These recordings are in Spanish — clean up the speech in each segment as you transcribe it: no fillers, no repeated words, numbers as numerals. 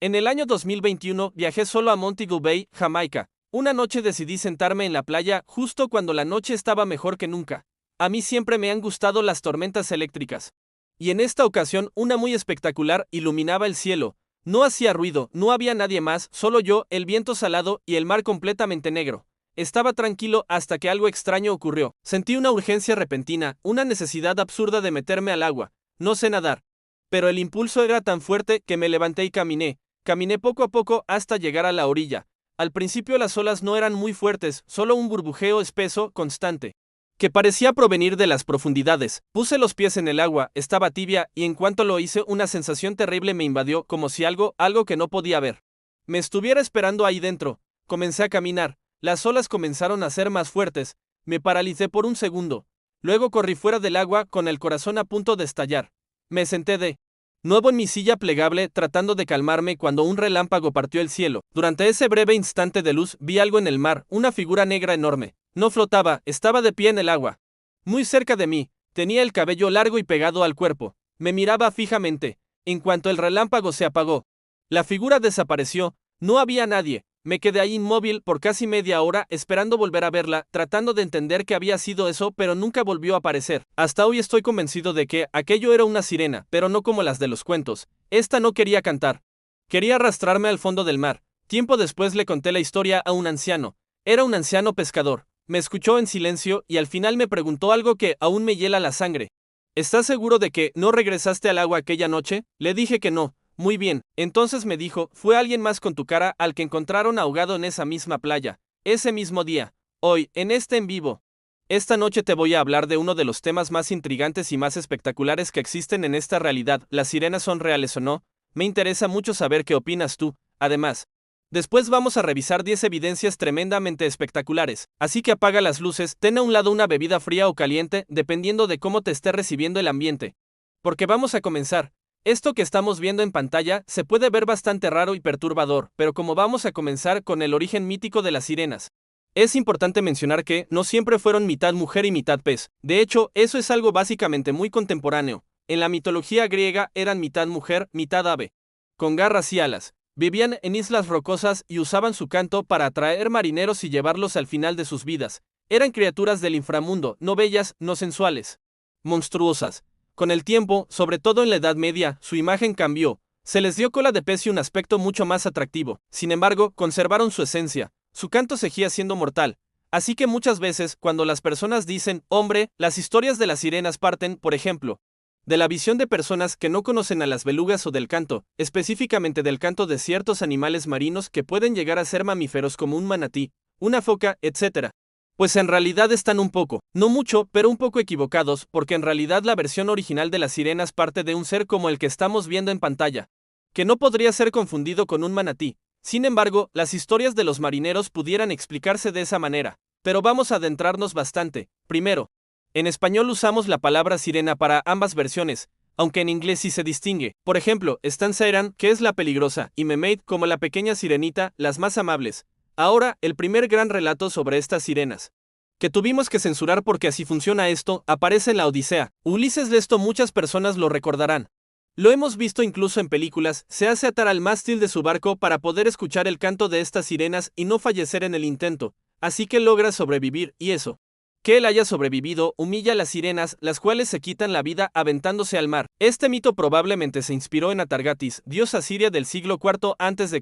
En el año 2021 viajé solo a Montego Bay, Jamaica. Una noche decidí sentarme en la playa justo cuando la noche estaba mejor que nunca. A mí siempre me han gustado las tormentas eléctricas. Y en esta ocasión una muy espectacular iluminaba el cielo. No hacía ruido, no había nadie más, solo yo, el viento salado y el mar completamente negro. Estaba tranquilo hasta que algo extraño ocurrió. Sentí una urgencia repentina, una necesidad absurda de meterme al agua. No sé nadar. Pero el impulso era tan fuerte que me levanté y caminé. Caminé poco a poco hasta llegar a la orilla. Al principio las olas no eran muy fuertes, solo un burbujeo espeso, constante, que parecía provenir de las profundidades. Puse los pies en el agua, estaba tibia, y en cuanto lo hice una sensación terrible me invadió, como si algo que no podía ver, me estuviera esperando ahí dentro. Comencé a caminar, las olas comenzaron a ser más fuertes, me paralicé por un segundo. Luego corrí fuera del agua con el corazón a punto de estallar. Me senté de nuevo en mi silla plegable tratando de calmarme cuando un relámpago partió el cielo. Durante ese breve instante de luz vi algo en el mar, una figura negra enorme. No flotaba, estaba de pie en el agua. Muy cerca de mí, tenía el cabello largo y pegado al cuerpo. Me miraba fijamente. En cuanto el relámpago se apagó, la figura desapareció. No había nadie. Me quedé ahí inmóvil por casi media hora esperando volver a verla, tratando de entender qué había sido eso, pero nunca volvió a aparecer. Hasta hoy estoy convencido de que aquello era una sirena, pero no como las de los cuentos. Esta no quería cantar. Quería arrastrarme al fondo del mar. Tiempo después le conté la historia a un anciano. Era un anciano pescador. Me escuchó en silencio y al final me preguntó algo que aún me hiela la sangre. ¿Estás seguro de que no regresaste al agua aquella noche? Le dije que no. Muy bien, entonces me dijo, fue alguien más con tu cara al que encontraron ahogado en esa misma playa, ese mismo día. Hoy, en este en vivo. Esta noche te voy a hablar de uno de los temas más intrigantes y más espectaculares que existen en esta realidad. ¿Las sirenas son reales o no? Me interesa mucho saber qué opinas tú. Además, después vamos a revisar 10 evidencias tremendamente espectaculares. Así que apaga las luces, ten a un lado una bebida fría o caliente, dependiendo de cómo te esté recibiendo el ambiente. Porque vamos a comenzar. Esto que estamos viendo en pantalla se puede ver bastante raro y perturbador, pero como vamos a comenzar con el origen mítico de las sirenas, es importante mencionar que no siempre fueron mitad mujer y mitad pez. De hecho, eso es algo básicamente muy contemporáneo. En la mitología griega eran mitad mujer, mitad ave, con garras y alas. Vivían en islas rocosas y usaban su canto para atraer marineros y llevarlos al final de sus vidas. Eran criaturas del inframundo, no bellas, no sensuales, monstruosas. Con el tiempo, sobre todo en la Edad Media, su imagen cambió. Se les dio cola de pez y un aspecto mucho más atractivo. Sin embargo, conservaron su esencia. Su canto seguía siendo mortal. Así que muchas veces, cuando las personas dicen hombre, las historias de las sirenas parten, por ejemplo, de la visión de personas que no conocen a las belugas o del canto, específicamente del canto de ciertos animales marinos que pueden llegar a ser mamíferos como un manatí, una foca, etc. Pues en realidad están un poco, no mucho, pero un poco equivocados, porque en realidad la versión original de las sirenas parte de un ser como el que estamos viendo en pantalla, que no podría ser confundido con un manatí. Sin embargo, las historias de los marineros pudieran explicarse de esa manera, pero vamos a adentrarnos bastante. Primero, en español usamos la palabra sirena para ambas versiones, aunque en inglés sí se distingue. Por ejemplo, están Siren, que es la peligrosa, y Mermaid como la pequeña sirenita, las más amables. Ahora, el primer gran relato sobre estas sirenas, que tuvimos que censurar porque así funciona esto, aparece en la Odisea. Ulises de esto muchas personas lo recordarán. Lo hemos visto incluso en películas, se hace atar al mástil de su barco para poder escuchar el canto de estas sirenas y no fallecer en el intento, así que logra sobrevivir, y eso, que él haya sobrevivido, humilla a las sirenas, las cuales se quitan la vida aventándose al mar. Este mito probablemente se inspiró en Atargatis, diosa siria del siglo IV a.C.,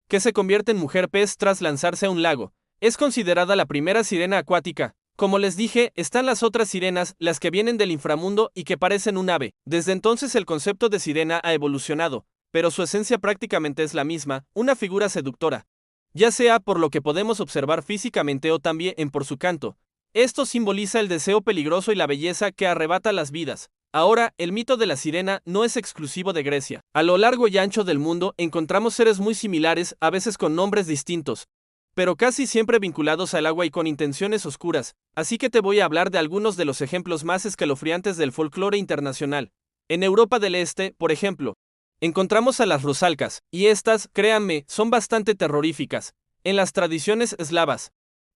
que se convierte en mujer pez tras lanzarse a un lago. Es considerada la primera sirena acuática. Como les dije, están las otras sirenas, las que vienen del inframundo y que parecen un ave. Desde entonces el concepto de sirena ha evolucionado, pero su esencia prácticamente es la misma, una figura seductora, ya sea por lo que podemos observar físicamente o también por su canto. Esto simboliza el deseo peligroso y la belleza que arrebata las vidas. Ahora, el mito de la sirena no es exclusivo de Grecia. A lo largo y ancho del mundo encontramos seres muy similares, a veces con nombres distintos, pero casi siempre vinculados al agua y con intenciones oscuras, así que te voy a hablar de algunos de los ejemplos más escalofriantes del folclore internacional. En Europa del Este, por ejemplo, encontramos a las rusalkas, y estas, créanme, son bastante terroríficas. En las tradiciones eslavas,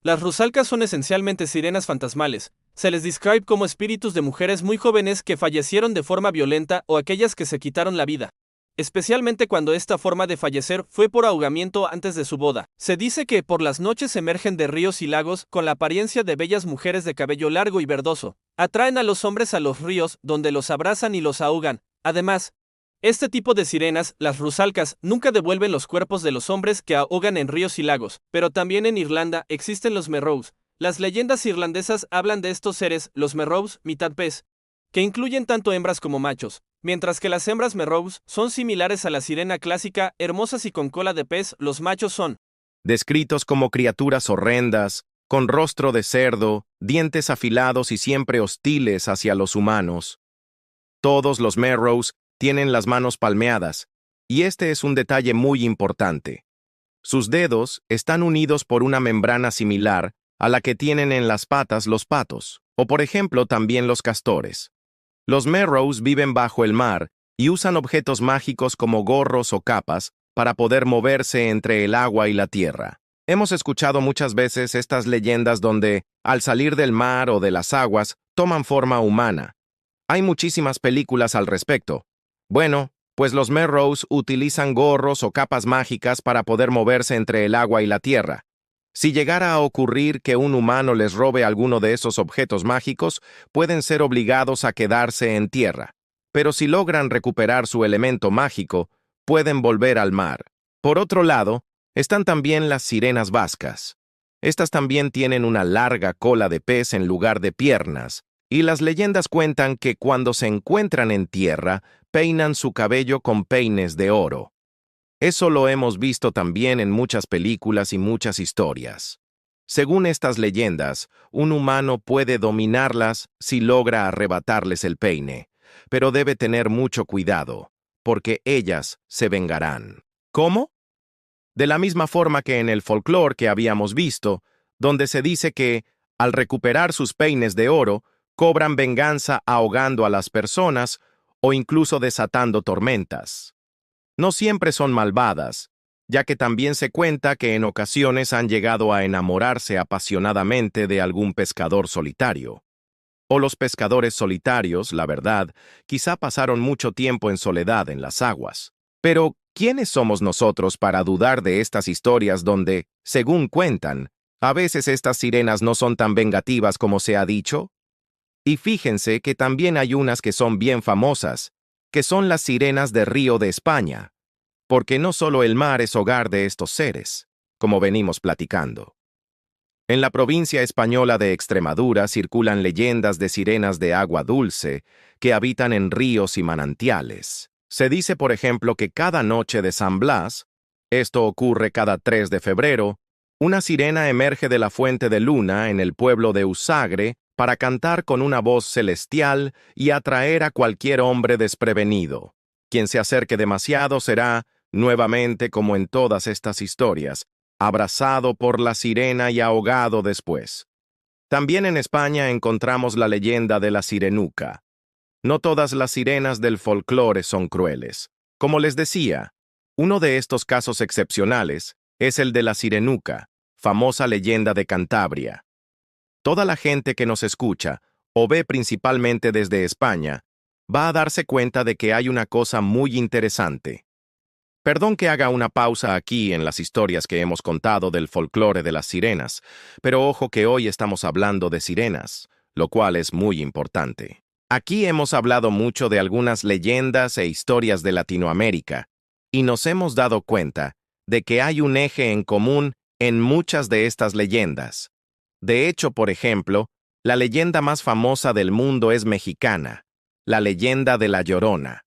las rusalkas son esencialmente sirenas fantasmales. Se les describe como espíritus de mujeres muy jóvenes que fallecieron de forma violenta o aquellas que se quitaron la vida. especialmente cuando esta forma de fallecer fue por ahogamiento antes de su boda. Se dice que por las noches emergen de ríos y lagos con la apariencia de bellas mujeres de cabello largo y verdoso. Atraen a los hombres a los ríos, donde los abrazan y los ahogan. Además, este tipo de sirenas, las rusalcas, nunca devuelven los cuerpos de los hombres que ahogan en ríos y lagos, pero también en Irlanda existen los merrows. Las leyendas irlandesas hablan de estos seres, los merrows, mitad pez, que incluyen tanto hembras como machos. Mientras que las hembras merrows son similares a la sirena clásica, hermosas y con cola de pez, los machos son descritos como criaturas horrendas, con rostro de cerdo, dientes afilados y siempre hostiles hacia los humanos. Todos los merrows tienen las manos palmeadas, y este es un detalle muy importante. Sus dedos están unidos por una membrana similar a la que tienen en las patas los patos, o por ejemplo también los castores. Los merrows viven bajo el mar y usan objetos mágicos como gorros o capas para poder moverse entre el agua y la tierra. Hemos escuchado muchas veces estas leyendas donde, al salir del mar o de las aguas, toman forma humana. Hay muchísimas películas al respecto. Bueno, pues los merrows utilizan gorros o capas mágicas para poder moverse entre el agua y la tierra. Si llegara a ocurrir que un humano les robe alguno de esos objetos mágicos, pueden ser obligados a quedarse en tierra. Pero si logran recuperar su elemento mágico, pueden volver al mar. Por otro lado, están también las sirenas vascas. Estas también tienen una larga cola de pez en lugar de piernas, y las leyendas cuentan que cuando se encuentran en tierra, peinan su cabello con peines de oro. Eso lo hemos visto también en muchas películas y muchas historias. Según estas leyendas, un humano puede dominarlas si logra arrebatarles el peine, pero debe tener mucho cuidado, porque ellas se vengarán. ¿Cómo? De la misma forma que en el folclore que habíamos visto, donde se dice que, al recuperar sus peines de oro, cobran venganza ahogando a las personas o incluso desatando tormentas. No siempre son malvadas, ya que también se cuenta que en ocasiones han llegado a enamorarse apasionadamente de algún pescador solitario. O los pescadores solitarios, la verdad, quizá pasaron mucho tiempo en soledad en las aguas. Pero, ¿quiénes somos nosotros para dudar de estas historias donde, según cuentan, a veces estas sirenas no son tan vengativas como se ha dicho? Y fíjense que también hay unas que son bien famosas, que son las sirenas de Río de España, porque no solo el mar es hogar de estos seres, como venimos platicando. En la provincia española de Extremadura circulan leyendas de sirenas de agua dulce que habitan en ríos y manantiales. Se dice, por ejemplo, que cada noche de San Blas, esto ocurre cada 3 de febrero, una sirena emerge de la fuente de luna en el pueblo de Usagre para cantar con una voz celestial y atraer a cualquier hombre desprevenido. Quien se acerque demasiado será, nuevamente como en todas estas historias, abrazado por la sirena y ahogado después. También en España encontramos la leyenda de la sirenuca. No todas las sirenas del folclore son crueles. Como les decía, uno de estos casos excepcionales es el de la sirenuca, famosa leyenda de Cantabria. Toda la gente que nos escucha, o ve principalmente desde España, va a darse cuenta de que hay una cosa muy interesante. Perdón que haga una pausa aquí en las historias que hemos contado del folclore de las sirenas, pero ojo que hoy estamos hablando de sirenas, lo cual es muy importante. Aquí hemos hablado mucho de algunas leyendas e historias de Latinoamérica, y nos hemos dado cuenta de que hay un eje en común en muchas de estas leyendas. De hecho, por ejemplo, la leyenda más famosa del mundo es mexicana, la leyenda de La Llorona.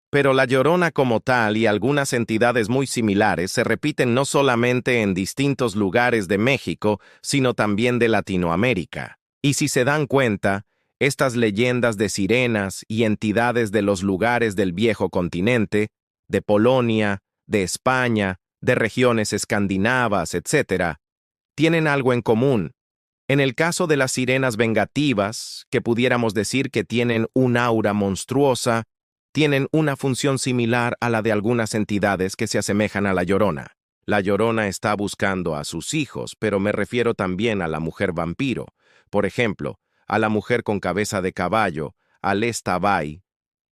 Pero La Llorona como tal y algunas entidades muy similares se repiten no solamente en distintos lugares de México, sino también de Latinoamérica. Y si se dan cuenta, estas leyendas de sirenas y entidades de los lugares del viejo continente, de Polonia, de España, de regiones escandinavas, etc., tienen algo en común. En el caso de las sirenas vengativas, que pudiéramos decir que tienen un aura monstruosa, tienen una función similar a la de algunas entidades que se asemejan a la Llorona. La Llorona está buscando a sus hijos, pero me refiero también a la mujer vampiro. Por ejemplo, a la mujer con cabeza de caballo, al Estabay,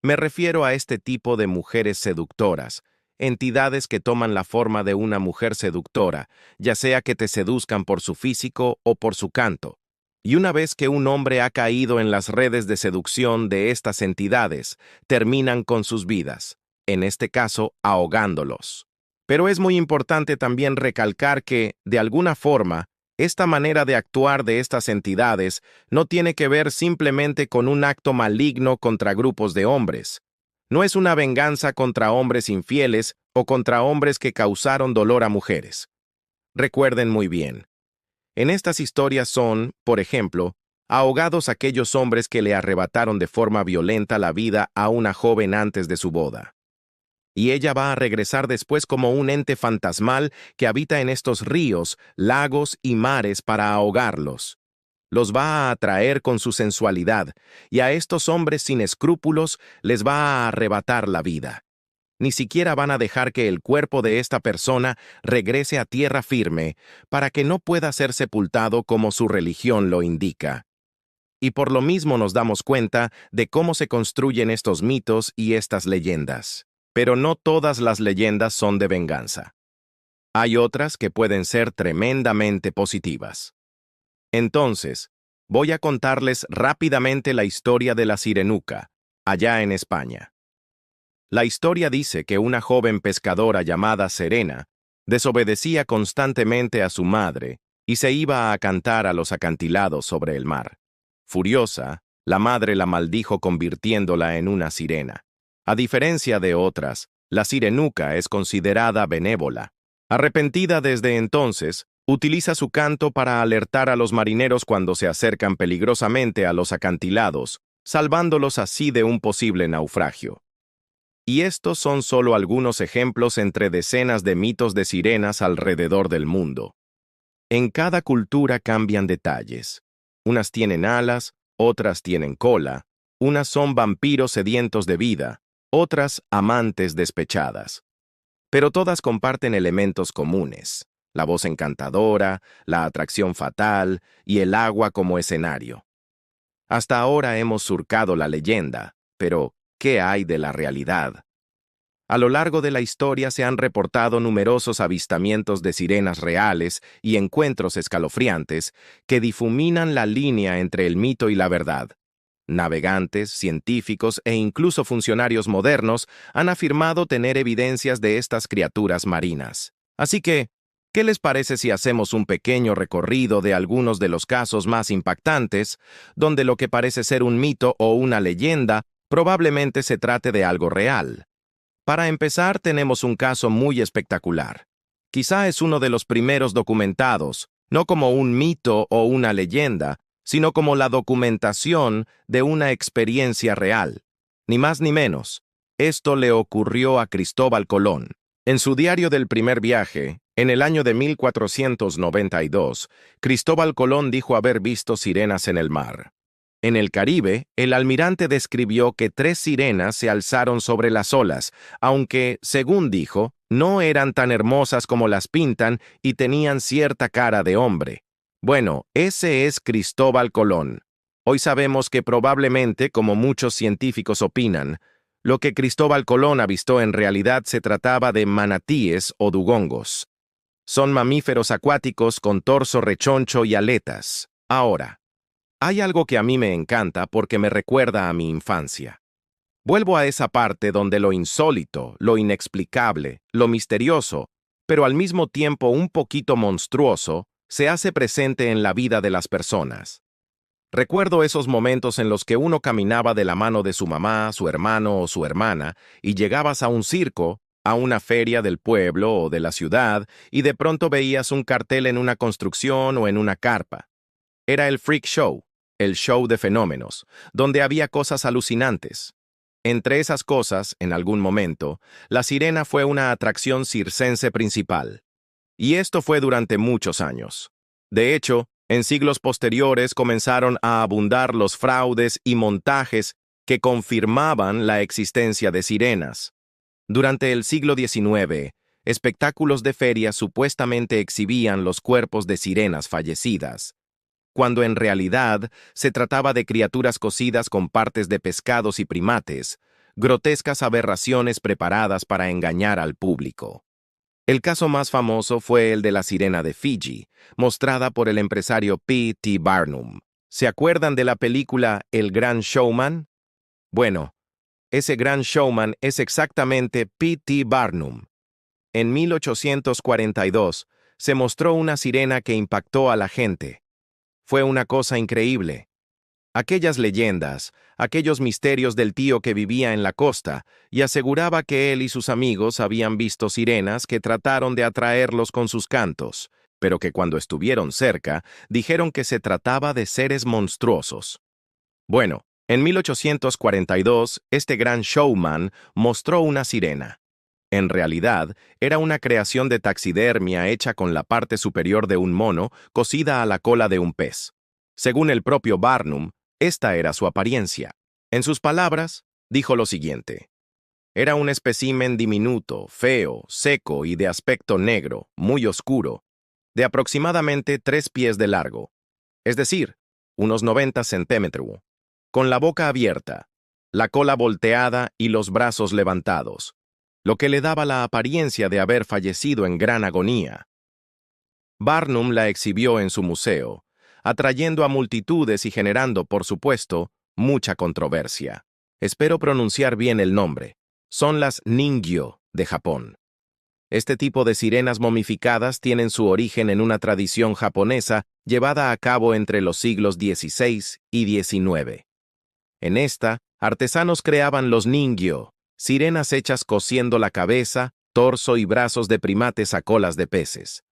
Me refiero a este tipo de mujeres seductoras, entidades que toman la forma de una mujer seductora, ya sea que te seduzcan por su físico o por su canto. Y una vez que un hombre ha caído en las redes de seducción de estas entidades, terminan con sus vidas, en este caso, ahogándolos. Pero es muy importante también recalcar que, de alguna forma, esta manera de actuar de estas entidades no tiene que ver simplemente con un acto maligno contra grupos de hombres. No es una venganza contra hombres infieles o contra hombres que causaron dolor a mujeres. Recuerden muy bien. En estas historias son, por ejemplo, ahogados aquellos hombres que le arrebataron de forma violenta la vida a una joven antes de su boda. Y ella va a regresar después como un ente fantasmal que habita en estos ríos, lagos y mares para ahogarlos. Los va a atraer con su sensualidad, y a estos hombres sin escrúpulos les va a arrebatar la vida. Ni siquiera van a dejar que el cuerpo de esta persona regrese a tierra firme para que no pueda ser sepultado como su religión lo indica. Y por lo mismo nos damos cuenta de cómo se construyen estos mitos y estas leyendas. Pero no todas las leyendas son de venganza. Hay otras que pueden ser tremendamente positivas. Entonces, voy a contarles rápidamente la historia de la Sirenuca, allá en España. La historia dice que una joven pescadora llamada Serena desobedecía constantemente a su madre y se iba a cantar a los acantilados sobre el mar. Furiosa, la madre la maldijo convirtiéndola en una sirena. A diferencia de otras, la sirenuca es considerada benévola. Arrepentida desde entonces, utiliza su canto para alertar a los marineros cuando se acercan peligrosamente a los acantilados, salvándolos así de un posible naufragio. Y estos son solo algunos ejemplos entre decenas de mitos de sirenas alrededor del mundo. En cada cultura cambian detalles. Unas tienen alas, otras tienen cola, unas son vampiros sedientos de vida, otras amantes despechadas. Pero todas comparten elementos comunes: la voz encantadora, la atracción fatal y el agua como escenario. Hasta ahora hemos surcado la leyenda, pero ¿qué hay de la realidad? A lo largo de la historia se han reportado numerosos avistamientos de sirenas reales y encuentros escalofriantes que difuminan la línea entre el mito y la verdad. Navegantes, científicos e incluso funcionarios modernos han afirmado tener evidencias de estas criaturas marinas. Así que, ¿qué les parece si hacemos un pequeño recorrido de algunos de los casos más impactantes, donde lo que parece ser un mito o una leyenda probablemente se trate de algo real? Para empezar, tenemos un caso muy espectacular. Quizá es uno de los primeros documentados, no como un mito o una leyenda, sino como la documentación de una experiencia real. Ni más ni menos. Esto le ocurrió a Cristóbal Colón. En su diario del primer viaje, en el año de 1492, Cristóbal Colón dijo haber visto sirenas en el mar. En el Caribe, el almirante describió que 3 sirenas se alzaron sobre las olas, aunque, según dijo, no eran tan hermosas como las pintan y tenían cierta cara de hombre. Bueno, ese es Cristóbal Colón. Hoy sabemos que probablemente, como muchos científicos opinan, lo que Cristóbal Colón avistó en realidad se trataba de manatíes o dugongos. Son mamíferos acuáticos con torso rechoncho y aletas. Ahora, hay algo que a mí me encanta porque me recuerda a mi infancia. Vuelvo a esa parte donde lo insólito, lo inexplicable, lo misterioso, pero al mismo tiempo un poquito monstruoso, se hace presente en la vida de las personas. Recuerdo esos momentos en los que uno caminaba de la mano de su mamá, su hermano o su hermana, y llegabas a un circo, a una feria del pueblo o de la ciudad, y de pronto veías un cartel en una construcción o en una carpa. Era el freak show, el show de fenómenos, donde había cosas alucinantes. Entre esas cosas, en algún momento, la sirena fue una atracción circense principal. Y esto fue durante muchos años. De hecho, en siglos posteriores comenzaron a abundar los fraudes y montajes que confirmaban la existencia de sirenas. Durante el siglo XIX, espectáculos de feria supuestamente exhibían los cuerpos de sirenas fallecidas, cuando en realidad se trataba de criaturas cocidas con partes de pescados y primates, grotescas aberraciones preparadas para engañar al público. El caso más famoso fue el de la sirena de Fiji, mostrada por el empresario P. T. Barnum. ¿Se acuerdan de la película El Gran Showman? Bueno, ese gran showman es exactamente P. T. Barnum. En 1842 se mostró una sirena que impactó a la gente. Fue una cosa increíble. Aquellas leyendas, aquellos misterios del tío que vivía en la costa y aseguraba que él y sus amigos habían visto sirenas que trataron de atraerlos con sus cantos, pero que cuando estuvieron cerca dijeron que se trataba de seres monstruosos. Bueno, en 1842, este gran showman mostró una sirena. En realidad, era una creación de taxidermia hecha con la parte superior de un mono cosida a la cola de un pez. Según el propio Barnum, esta era su apariencia. En sus palabras, dijo lo siguiente: era un espécimen diminuto, feo, seco y de aspecto negro, muy oscuro, de aproximadamente 3 pies de largo, es decir, unos 90 centímetros, con la boca abierta, la cola volteada y los brazos levantados, lo que le daba la apariencia de haber fallecido en gran agonía. Barnum la exhibió en su museo, atrayendo a multitudes y generando, por supuesto, mucha controversia. Espero pronunciar bien el nombre. Son las Ningyo de Japón. Este tipo de sirenas momificadas tienen su origen en una tradición japonesa llevada a cabo entre los siglos XVI y XIX. En esta, artesanos creaban los Ningyo, sirenas hechas cosiendo la cabeza, torso y brazos de primates a colas de peces.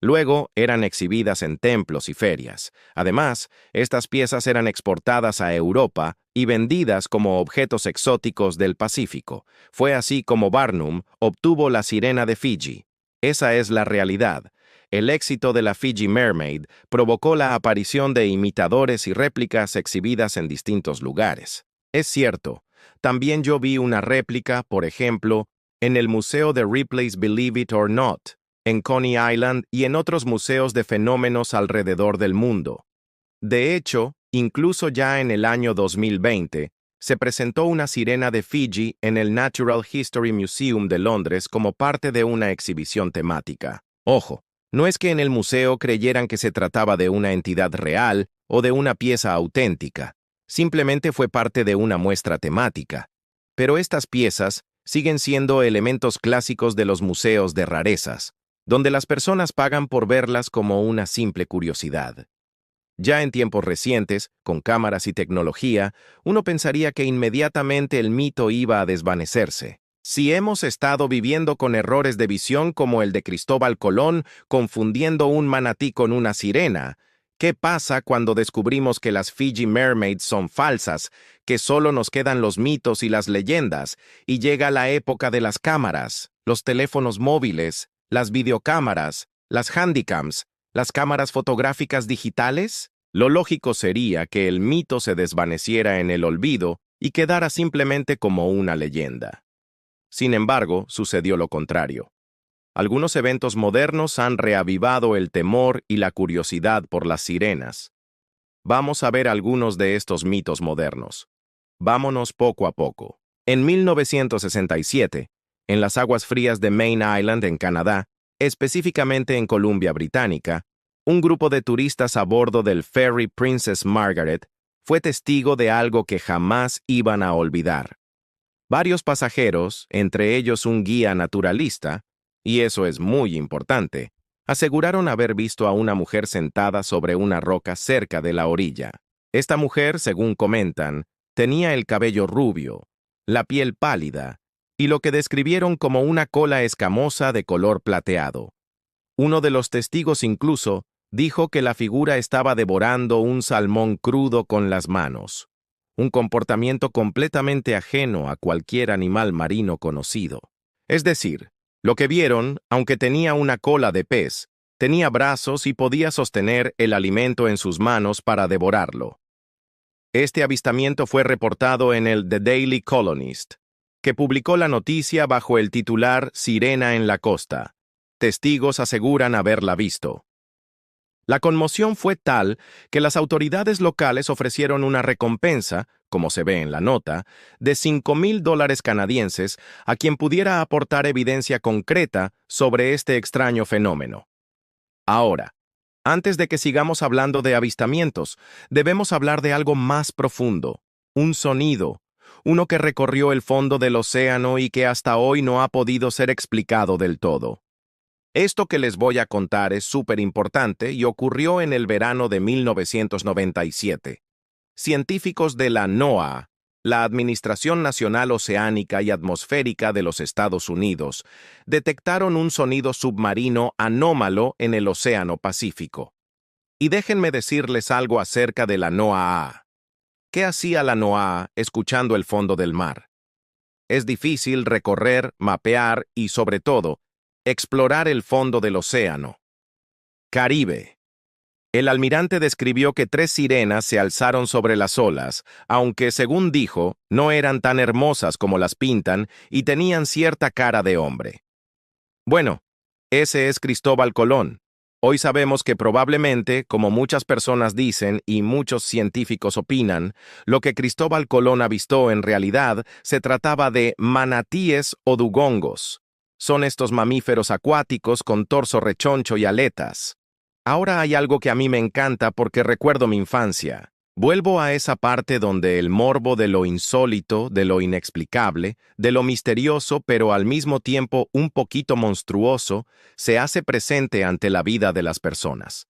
Luego eran exhibidas en templos y ferias. Además, estas piezas eran exportadas a Europa y vendidas como objetos exóticos del Pacífico. Fue así como Barnum obtuvo la sirena de Fiji. Esa es la realidad. El éxito de la Fiji Mermaid provocó la aparición de imitadores y réplicas exhibidas en distintos lugares. Es cierto, también yo vi una réplica, por ejemplo, en el Museo de Ripley's Believe It or Not, en Coney Island y en otros museos de fenómenos alrededor del mundo. De hecho, incluso ya en el año 2020, se presentó una sirena de Fiji en el Natural History Museum de Londres como parte de una exhibición temática. Ojo, no es que en el museo creyeran que se trataba de una entidad real o de una pieza auténtica, simplemente fue parte de una muestra temática. Pero estas piezas siguen siendo elementos clásicos de los museos de rarezas, donde las personas pagan por verlas como una simple curiosidad. Ya en tiempos recientes, con cámaras y tecnología, uno pensaría que inmediatamente el mito iba a desvanecerse. Si hemos estado viviendo con errores de visión como el de Cristóbal Colón, confundiendo un manatí con una sirena, ¿qué pasa cuando descubrimos que las Fiji Mermaids son falsas, que solo nos quedan los mitos y las leyendas, y llega la época de las cámaras, los teléfonos móviles, las videocámaras, las handycams, las cámaras fotográficas digitales? Lo lógico sería que el mito se desvaneciera en el olvido y quedara simplemente como una leyenda. Sin embargo, sucedió lo contrario. Algunos eventos modernos han reavivado el temor y la curiosidad por las sirenas. Vamos a ver algunos de estos mitos modernos. Vámonos poco a poco. En 1967, en las aguas frías de Main Island en Canadá, específicamente en Columbia Británica, un grupo de turistas a bordo del ferry Princess Margaret fue testigo de algo que jamás iban a olvidar. Varios pasajeros, entre ellos un guía naturalista, y eso es muy importante, aseguraron haber visto a una mujer sentada sobre una roca cerca de la orilla. Esta mujer, según comentan, tenía el cabello rubio, la piel pálida, y lo que describieron como una cola escamosa de color plateado. Uno de los testigos incluso dijo que la figura estaba devorando un salmón crudo con las manos, un comportamiento completamente ajeno a cualquier animal marino conocido. Es decir, lo que vieron, aunque tenía una cola de pez, tenía brazos y podía sostener el alimento en sus manos para devorarlo. Este avistamiento fue reportado en el The Daily Colonist, que publicó la noticia bajo el titular Sirena en la costa. Testigos aseguran haberla visto. La conmoción fue tal que las autoridades locales ofrecieron una recompensa como se ve en la nota, de $5,000 canadienses a quien pudiera aportar evidencia concreta sobre este extraño fenómeno. Ahora, antes de que sigamos hablando de avistamientos, debemos hablar de algo más profundo, un sonido, uno que recorrió el fondo del océano y que hasta hoy no ha podido ser explicado del todo. Esto que les voy a contar es súper importante y ocurrió en el verano de 1997. Científicos de la NOAA, la Administración Nacional Oceánica y Atmosférica de los Estados Unidos, detectaron un sonido submarino anómalo en el Océano Pacífico. Y déjenme decirles algo acerca de la NOAA. ¿Qué hacía la NOAA escuchando el fondo del mar? Es difícil recorrer, mapear y, sobre todo, explorar el fondo del océano. Caribe. El almirante describió que 3 sirenas se alzaron sobre las olas, aunque, según dijo, no eran tan hermosas como las pintan y tenían cierta cara de hombre. Bueno, ese es Cristóbal Colón. Hoy sabemos que probablemente, como muchas personas dicen y muchos científicos opinan, lo que Cristóbal Colón avistó en realidad se trataba de manatíes o dugongos. Son estos mamíferos acuáticos con torso rechoncho y aletas. Ahora hay algo que a mí me encanta porque recuerdo mi infancia. Vuelvo a esa parte donde el morbo de lo insólito, de lo inexplicable, de lo misterioso pero al mismo tiempo un poquito monstruoso, se hace presente ante la vida de las personas.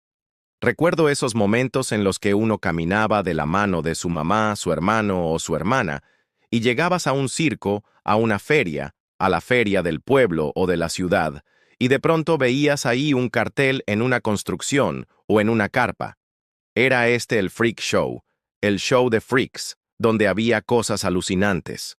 Recuerdo esos momentos en los que uno caminaba de la mano de su mamá, su hermano o su hermana, y llegabas a un circo, a una feria, a la feria del pueblo o de la ciudad, y de pronto veías ahí un cartel en una construcción o en una carpa. Era este el Freak Show, el show de freaks, donde había cosas alucinantes.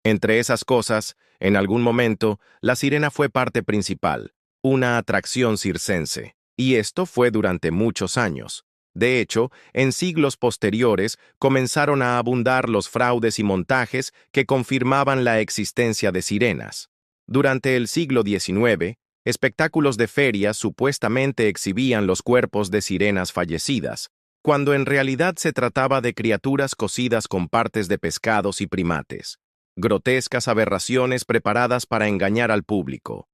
Entre esas cosas, en algún momento, la sirena fue parte principal, una atracción circense, y esto fue durante muchos años. De hecho, en siglos posteriores comenzaron a abundar los fraudes y montajes que confirmaban la existencia de sirenas. Durante el siglo XIX, espectáculos de ferias supuestamente exhibían los cuerpos de sirenas fallecidas, cuando en realidad se trataba de criaturas cocidas con partes de pescados y primates. Grotescas aberraciones preparadas para engañar al público.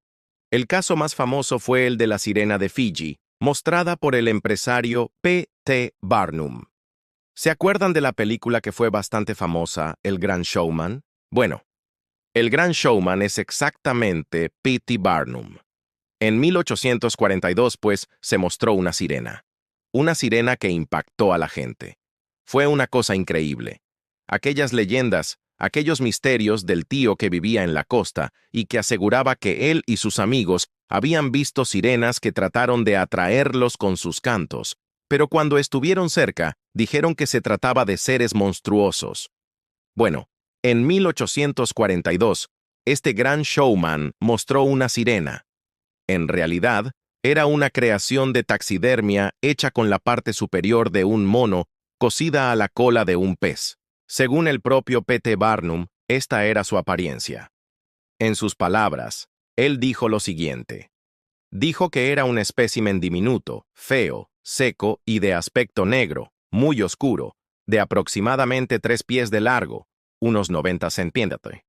El caso más famoso fue el de la sirena de Fiji, mostrada por el empresario P. T. Barnum. ¿Se acuerdan de la película que fue bastante famosa, El Gran Showman? Bueno, El Gran Showman es exactamente P. T. Barnum. En 1842, pues, se mostró una sirena. Una sirena que impactó a la gente. Fue una cosa increíble. Aquellas leyendas, aquellos misterios del tío que vivía en la costa y que aseguraba que él y sus amigos habían visto sirenas que trataron de atraerlos con sus cantos, pero cuando estuvieron cerca, dijeron que se trataba de seres monstruosos. Bueno, en 1842, este gran showman mostró una sirena. En realidad, era una creación de taxidermia hecha con la parte superior de un mono cosida a la cola de un pez. Según el propio P. T. Barnum, esta era su apariencia. En sus palabras, él dijo lo siguiente. Dijo que era un espécimen diminuto, feo, seco y de aspecto negro, muy oscuro, de aproximadamente 3 pies de largo, unos 90 centímetros.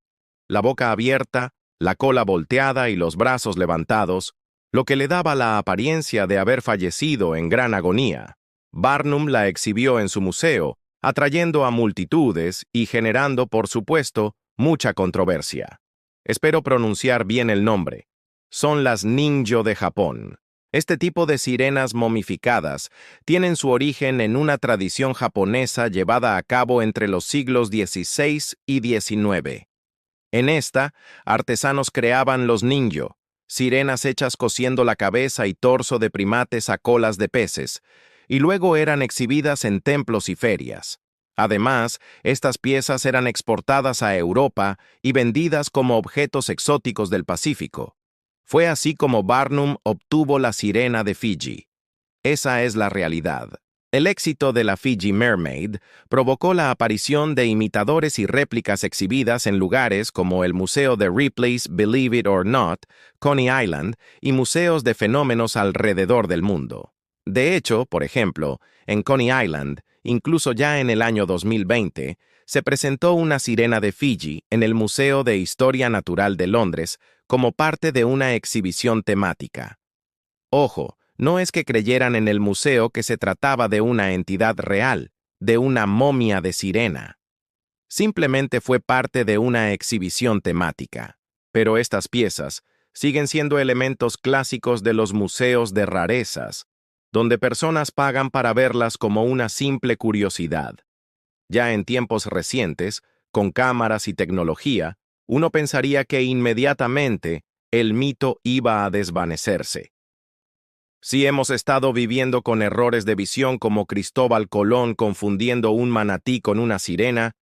La boca abierta, la cola volteada y los brazos levantados, lo que le daba la apariencia de haber fallecido en gran agonía. Barnum la exhibió en su museo, atrayendo a multitudes y generando, por supuesto, mucha controversia. Espero pronunciar bien el nombre. Son las Ningyo de Japón. Este tipo de sirenas momificadas tienen su origen en una tradición japonesa llevada a cabo entre los siglos XVI y XIX. En esta, artesanos creaban los ningyo, sirenas hechas cosiendo la cabeza y torso de primates a colas de peces, y luego eran exhibidas en templos y ferias. Además, estas piezas eran exportadas a Europa y vendidas como objetos exóticos del Pacífico. Fue así como Barnum obtuvo la sirena de Fiji. Esa es la realidad. El éxito de la Fiji Mermaid provocó la aparición de imitadores y réplicas exhibidas en lugares como el Museo de Ripley's Believe It or Not, Coney Island, y museos de fenómenos alrededor del mundo. De hecho, por ejemplo, en Coney Island, incluso ya en el año 2020, se presentó una sirena de Fiji en el Museo de Historia Natural de Londres como parte de una exhibición temática. Ojo, no es que creyeran en el museo que se trataba de una entidad real, de una momia de sirena. Simplemente fue parte de una exhibición temática. Pero estas piezas siguen siendo elementos clásicos de los museos de rarezas, donde personas pagan para verlas como una simple curiosidad. Ya en tiempos recientes, con cámaras y tecnología, uno pensaría que inmediatamente el mito iba a desvanecerse. Si hemos estado viviendo con errores de visión como Cristóbal Colón confundiendo un manatí con una sirena,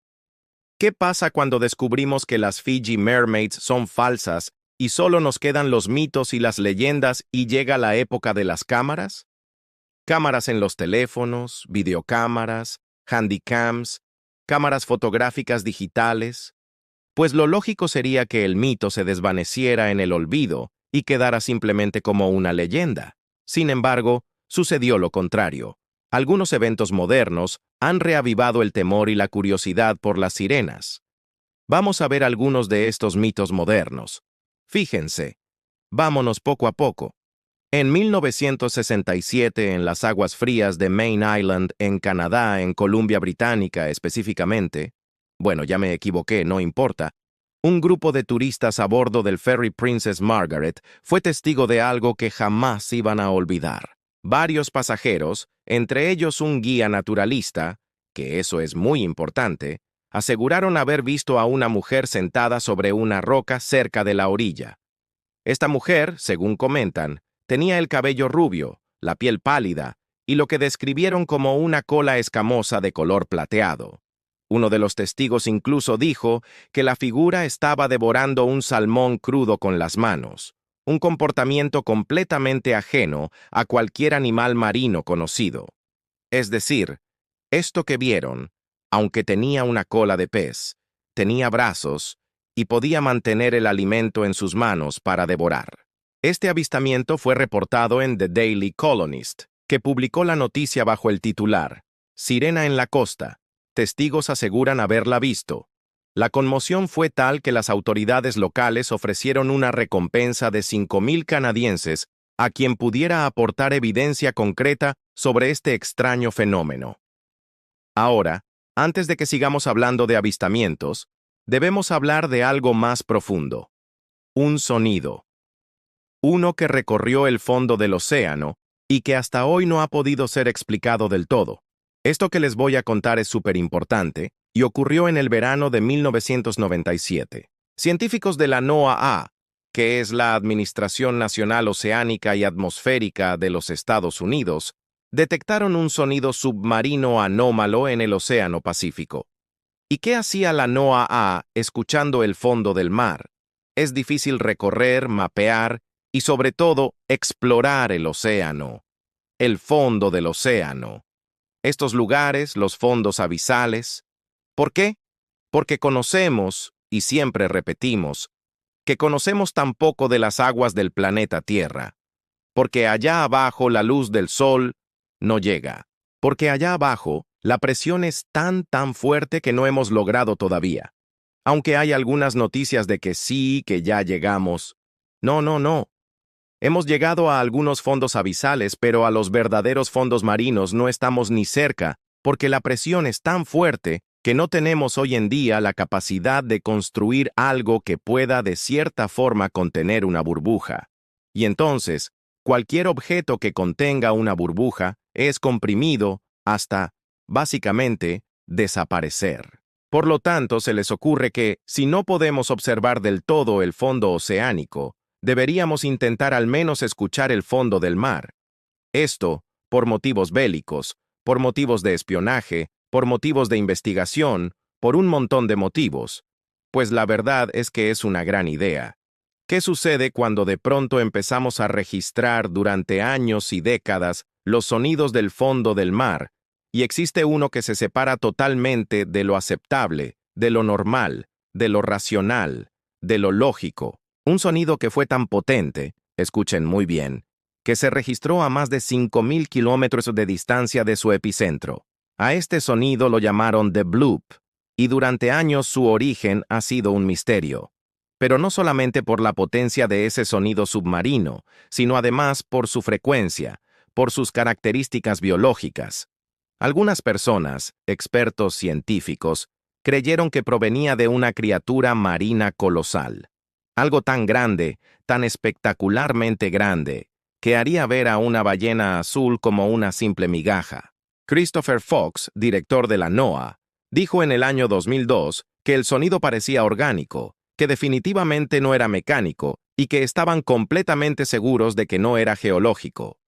¿qué pasa cuando descubrimos que las Fiji Mermaids son falsas y solo nos quedan los mitos y las leyendas y llega la época de las cámaras? Cámaras en los teléfonos, videocámaras, handycams, cámaras fotográficas digitales. Pues lo lógico sería que el mito se desvaneciera en el olvido y quedara simplemente como una leyenda. Sin embargo, sucedió lo contrario. Algunos eventos modernos han reavivado el temor y la curiosidad por las sirenas. Vamos a ver algunos de estos mitos modernos. Fíjense, vámonos poco a poco. En 1967, en las aguas frías de Main Island, en Canadá, en Columbia Británica específicamente, bueno, ya me equivoqué, no importa, un grupo de turistas a bordo del ferry Princess Margaret fue testigo de algo que jamás iban a olvidar. Varios pasajeros, entre ellos un guía naturalista, que eso es muy importante, aseguraron haber visto a una mujer sentada sobre una roca cerca de la orilla. Esta mujer, según comentan, tenía el cabello rubio, la piel pálida y lo que describieron como una cola escamosa de color plateado. Uno de los testigos incluso dijo que la figura estaba devorando un salmón crudo con las manos, un comportamiento completamente ajeno a cualquier animal marino conocido. Es decir, esto que vieron, aunque tenía una cola de pez, tenía brazos y podía mantener el alimento en sus manos para devorar. Este avistamiento fue reportado en The Daily Colonist, que publicó la noticia bajo el titular «Sirena en la costa. Testigos aseguran haberla visto». La conmoción fue tal que las autoridades locales ofrecieron una recompensa de 5,000 canadienses a quien pudiera aportar evidencia concreta sobre este extraño fenómeno. Ahora, antes de que sigamos hablando de avistamientos, debemos hablar de algo más profundo. Un sonido. Uno que recorrió el fondo del océano y que hasta hoy no ha podido ser explicado del todo. Esto que les voy a contar es súper importante y ocurrió en el verano de 1997. Científicos de la NOAA, que es la Administración Nacional Oceánica y Atmosférica de los Estados Unidos, detectaron un sonido submarino anómalo en el Océano Pacífico. ¿Y qué hacía la NOAA escuchando el fondo del mar? Es difícil recorrer, mapear y sobre todo explorar el océano, el fondo del océano. Estos lugares, los fondos abisales. ¿Por qué? Porque conocemos, y siempre repetimos, que conocemos tan poco de las aguas del planeta Tierra. Porque allá abajo la luz del sol no llega. Porque allá abajo la presión es tan fuerte que no hemos logrado todavía. Aunque hay algunas noticias de que sí, que ya llegamos. No. Hemos llegado a algunos fondos abisales, pero a los verdaderos fondos marinos no estamos ni cerca, porque la presión es tan fuerte que no tenemos hoy en día la capacidad de construir algo que pueda de cierta forma contener una burbuja. Y entonces, cualquier objeto que contenga una burbuja es comprimido hasta, básicamente, desaparecer. Por lo tanto, se les ocurre que, si no podemos observar del todo el fondo oceánico, deberíamos intentar al menos escuchar el fondo del mar. Esto, por motivos bélicos, por motivos de espionaje, por motivos de investigación, por un montón de motivos. Pues la verdad es que es una gran idea. ¿Qué sucede cuando de pronto empezamos a registrar durante años y décadas los sonidos del fondo del mar, y existe uno que se separa totalmente de lo aceptable, de lo normal, de lo racional, de lo lógico? Un sonido que fue tan potente, escuchen muy bien, que se registró a más de 5,000 kilómetros de distancia de su epicentro. A este sonido lo llamaron The Bloop, y durante años su origen ha sido un misterio. Pero no solamente por la potencia de ese sonido submarino, sino además por su frecuencia, por sus características biológicas. Algunas personas, expertos científicos, creyeron que provenía de una criatura marina colosal. Algo tan grande, tan espectacularmente grande, que haría ver a una ballena azul como una simple migaja. Christopher Fox, director de la NOAA, dijo en el año 2002 que el sonido parecía orgánico, que definitivamente no era mecánico y que estaban completamente seguros de que no era geológico.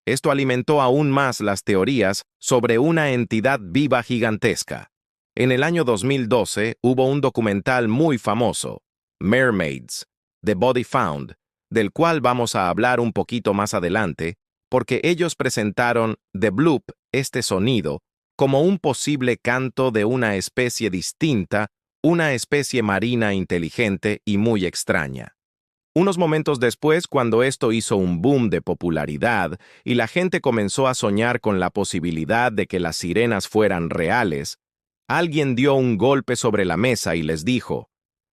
Esto alimentó aún más las teorías sobre una entidad viva gigantesca. En el año 2012 hubo un documental muy famoso, Mermaids, The Body Found, del cual vamos a hablar un poquito más adelante, porque ellos presentaron The Bloop, este sonido, como un posible canto de una especie distinta, una especie marina inteligente y muy extraña. Unos momentos después, cuando esto hizo un boom de popularidad y la gente comenzó a soñar con la posibilidad de que las sirenas fueran reales, alguien dio un golpe sobre la mesa y les dijo,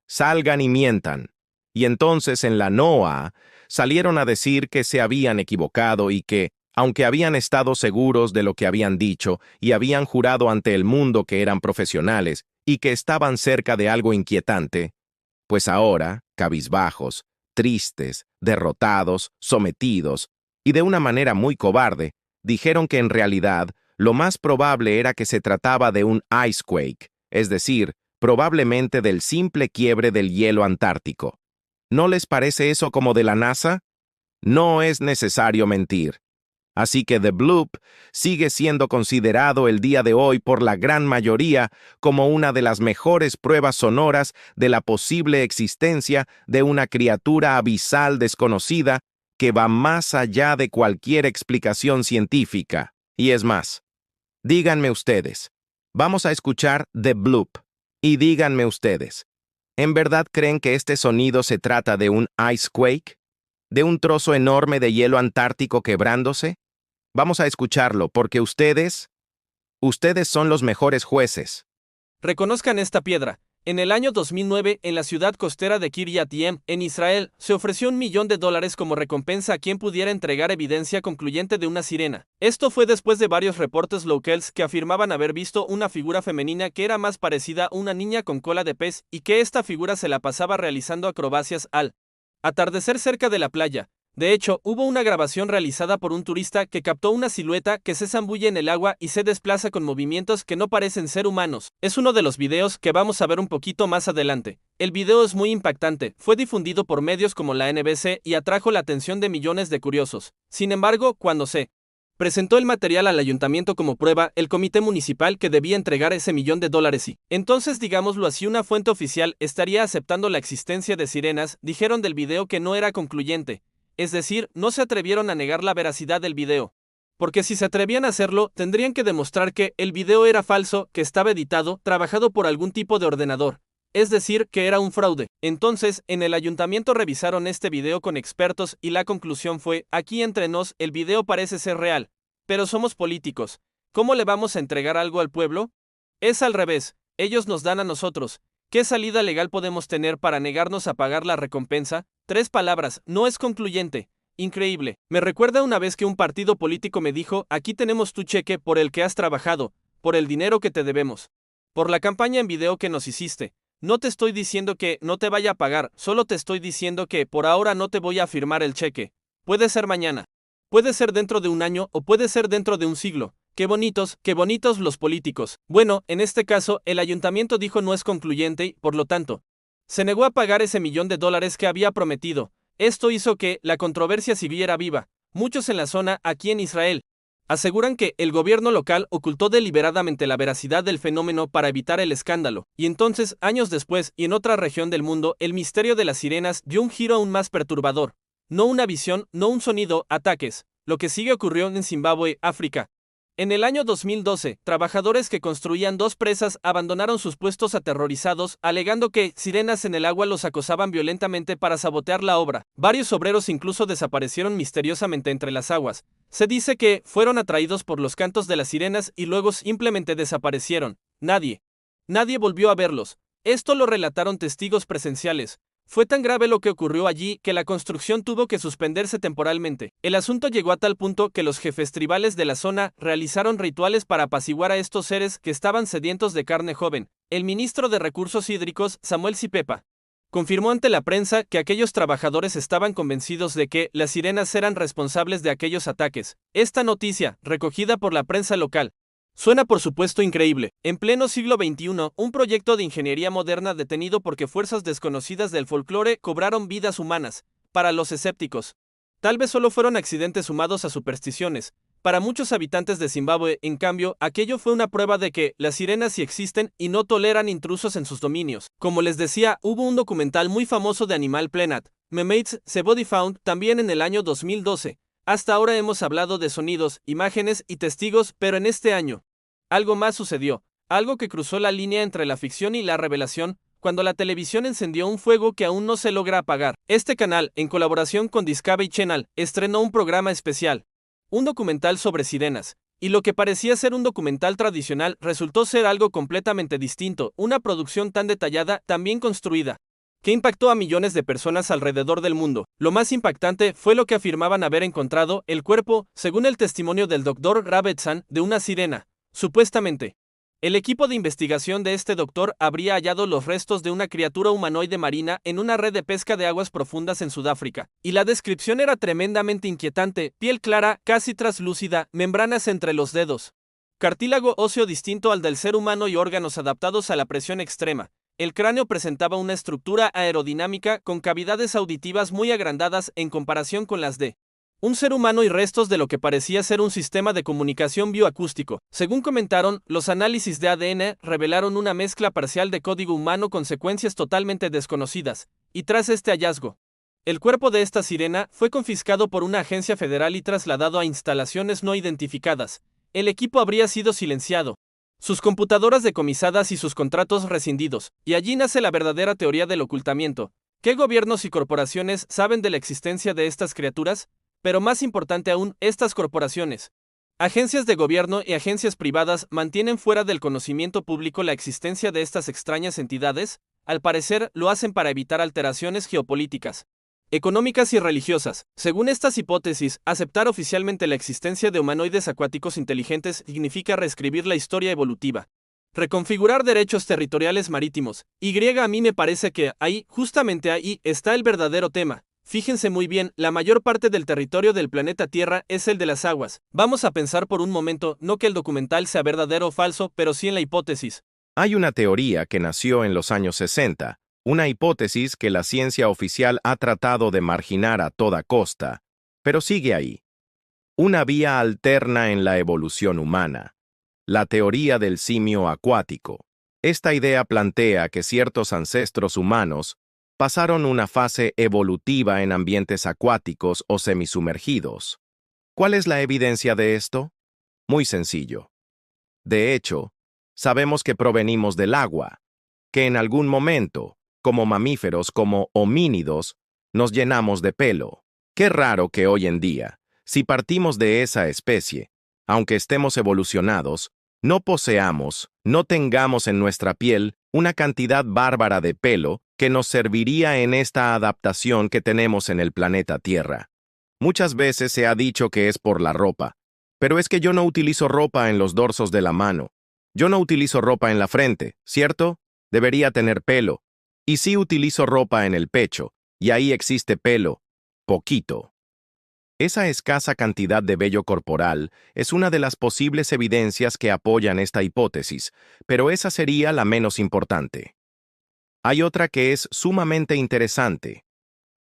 «Salgan y mientan». Y entonces en la NOAA salieron a decir que se habían equivocado y que, aunque habían estado seguros de lo que habían dicho y habían jurado ante el mundo que eran profesionales y que estaban cerca de algo inquietante, pues ahora, cabizbajos, tristes, derrotados, sometidos, y de una manera muy cobarde, dijeron que en realidad lo más probable era que se trataba de un icequake, es decir, probablemente del simple quiebre del hielo antártico. ¿No les parece eso como de la NASA? No es necesario mentir. Así que The Bloop sigue siendo considerado el día de hoy por la gran mayoría como una de las mejores pruebas sonoras de la posible existencia de una criatura abisal desconocida que va más allá de cualquier explicación científica. Y es más, díganme ustedes, vamos a escuchar The Bloop, y díganme ustedes, ¿en verdad creen que este sonido se trata de un icequake? ¿De un trozo enorme de hielo antártico quebrándose? Vamos a escucharlo, porque ustedes son los mejores jueces. Reconozcan esta piedra. En el año 2009, en la ciudad costera de Kiryat Ye'arim, en Israel, se ofreció $1 millón como recompensa a quien pudiera entregar evidencia concluyente de una sirena. Esto fue después de varios reportes locales que afirmaban haber visto una figura femenina que era más parecida a una niña con cola de pez y que esta figura se la pasaba realizando acrobacias al atardecer cerca de la playa. De hecho, hubo una grabación realizada por un turista que captó una silueta que se zambulle en el agua y se desplaza con movimientos que no parecen ser humanos. Es uno de los videos que vamos a ver un poquito más adelante. El video es muy impactante, fue difundido por medios como la NBC y atrajo la atención de millones de curiosos. Sin embargo, cuando se presentó el material al ayuntamiento como prueba, el comité municipal que debía entregar ese $1 millón y, entonces digámoslo así, una fuente oficial estaría aceptando la existencia de sirenas, dijeron del video que no era concluyente. Es decir, no se atrevieron a negar la veracidad del video. Porque si se atrevían a hacerlo, tendrían que demostrar que el video era falso, que estaba editado, trabajado por algún tipo de ordenador. Es decir, que era un fraude. Entonces, en el ayuntamiento revisaron este video con expertos y la conclusión fue, aquí entre nos, el video parece ser real. Pero somos políticos. ¿Cómo le vamos a entregar algo al pueblo? Es al revés. Ellos nos dan a nosotros. ¿Qué salida legal podemos tener para negarnos a pagar la recompensa? 3 palabras, no es concluyente. Increíble. Me recuerda una vez que un partido político me dijo, aquí tenemos tu cheque por el que has trabajado, por el dinero que te debemos, por la campaña en video que nos hiciste. No te estoy diciendo que no te vaya a pagar, solo te estoy diciendo que por ahora no te voy a firmar el cheque. Puede ser mañana. Puede ser dentro de un año o puede ser dentro de un siglo. Qué bonitos los políticos. Bueno, en este caso, el ayuntamiento dijo no es concluyente y, por lo tanto, se negó a pagar ese $1 millón que había prometido. Esto hizo que la controversia siguiera viva. Muchos en la zona, aquí en Israel, aseguran que el gobierno local ocultó deliberadamente la veracidad del fenómeno para evitar el escándalo. Y entonces, años después, y en otra región del mundo, el misterio de las sirenas dio un giro aún más perturbador. No una visión, no un sonido, ataques. Lo que sigue ocurrió en Zimbabue, África. En el año 2012, trabajadores que construían 2 presas abandonaron sus puestos aterrorizados, alegando que sirenas en el agua los acosaban violentamente para sabotear la obra. Varios obreros incluso desaparecieron misteriosamente entre las aguas. Se dice que fueron atraídos por los cantos de las sirenas y luego simplemente desaparecieron. Nadie Nadie volvió a verlos. Esto lo relataron testigos presenciales. Fue tan grave lo que ocurrió allí que la construcción tuvo que suspenderse temporalmente. El asunto llegó a tal punto que los jefes tribales de la zona realizaron rituales para apaciguar a estos seres que estaban sedientos de carne joven. El ministro de Recursos Hídricos, Samuel Sipepa, confirmó ante la prensa que aquellos trabajadores estaban convencidos de que las sirenas eran responsables de aquellos ataques. Esta noticia, recogida por la prensa local, suena por supuesto increíble. En pleno siglo XXI, un proyecto de ingeniería moderna detenido porque fuerzas desconocidas del folclore cobraron vidas humanas. Para los escépticos, tal vez solo fueron accidentes sumados a supersticiones. Para muchos habitantes de Zimbabue, en cambio, aquello fue una prueba de que las sirenas sí existen y no toleran intrusos en sus dominios. Como les decía, hubo un documental muy famoso de Animal Planet, Mermaids: The Body Found, también en el año 2012. Hasta ahora hemos hablado de sonidos, imágenes y testigos, pero en este año algo más sucedió, algo que cruzó la línea entre la ficción y la revelación, cuando la televisión encendió un fuego que aún no se logra apagar. Este canal, en colaboración con Discovery Channel, estrenó un programa especial, un documental sobre sirenas, y lo que parecía ser un documental tradicional resultó ser algo completamente distinto, una producción tan detallada, tan bien construida, que impactó a millones de personas alrededor del mundo. Lo más impactante fue lo que afirmaban haber encontrado, el cuerpo, según el testimonio del Dr. Rabbetson, de una sirena. Supuestamente, el equipo de investigación de este doctor habría hallado los restos de una criatura humanoide marina en una red de pesca de aguas profundas en Sudáfrica, y la descripción era tremendamente inquietante: piel clara, casi traslúcida, membranas entre los dedos, cartílago óseo distinto al del ser humano y órganos adaptados a la presión extrema. El cráneo presentaba una estructura aerodinámica con cavidades auditivas muy agrandadas en comparación con las de un ser humano y restos de lo que parecía ser un sistema de comunicación bioacústico. Según comentaron, los análisis de ADN revelaron una mezcla parcial de código humano con secuencias totalmente desconocidas, y tras este hallazgo, el cuerpo de esta sirena fue confiscado por una agencia federal y trasladado a instalaciones no identificadas. El equipo habría sido silenciado, sus computadoras decomisadas y sus contratos rescindidos, y allí nace la verdadera teoría del ocultamiento. ¿Qué gobiernos y corporaciones saben de la existencia de estas criaturas? Pero más importante aún, estas corporaciones, agencias de gobierno y agencias privadas mantienen fuera del conocimiento público la existencia de estas extrañas entidades. Al parecer, lo hacen para evitar alteraciones geopolíticas, económicas y religiosas. Según estas hipótesis, aceptar oficialmente la existencia de humanoides acuáticos inteligentes significa reescribir la historia evolutiva, reconfigurar derechos territoriales marítimos. A mí me parece que ahí, justamente ahí, está el verdadero tema. Fíjense muy bien, la mayor parte del territorio del planeta Tierra es el de las aguas. Vamos a pensar por un momento, no que el documental sea verdadero o falso, pero sí en la hipótesis. Hay una teoría que nació en los años 60, una hipótesis que la ciencia oficial ha tratado de marginar a toda costa, pero sigue ahí. Una vía alterna en la evolución humana. La teoría del simio acuático. Esta idea plantea que ciertos ancestros humanos pasaron una fase evolutiva en ambientes acuáticos o semisumergidos. ¿Cuál es la evidencia de esto? Muy sencillo. De hecho, sabemos que provenimos del agua, que en algún momento, como mamíferos, como homínidos, nos llenamos de pelo. Qué raro que hoy en día, si partimos de esa especie, aunque estemos evolucionados, no poseamos, no tengamos en nuestra piel una cantidad bárbara de pelo que nos serviría en esta adaptación que tenemos en el planeta Tierra. Muchas veces se ha dicho que es por la ropa, pero es que yo no utilizo ropa en los dorsos de la mano. Yo no utilizo ropa en la frente, ¿cierto? Debería tener pelo. Y sí utilizo ropa en el pecho, y ahí existe pelo, poquito. Esa escasa cantidad de vello corporal es una de las posibles evidencias que apoyan esta hipótesis, pero esa sería la menos importante. Hay otra que es sumamente interesante.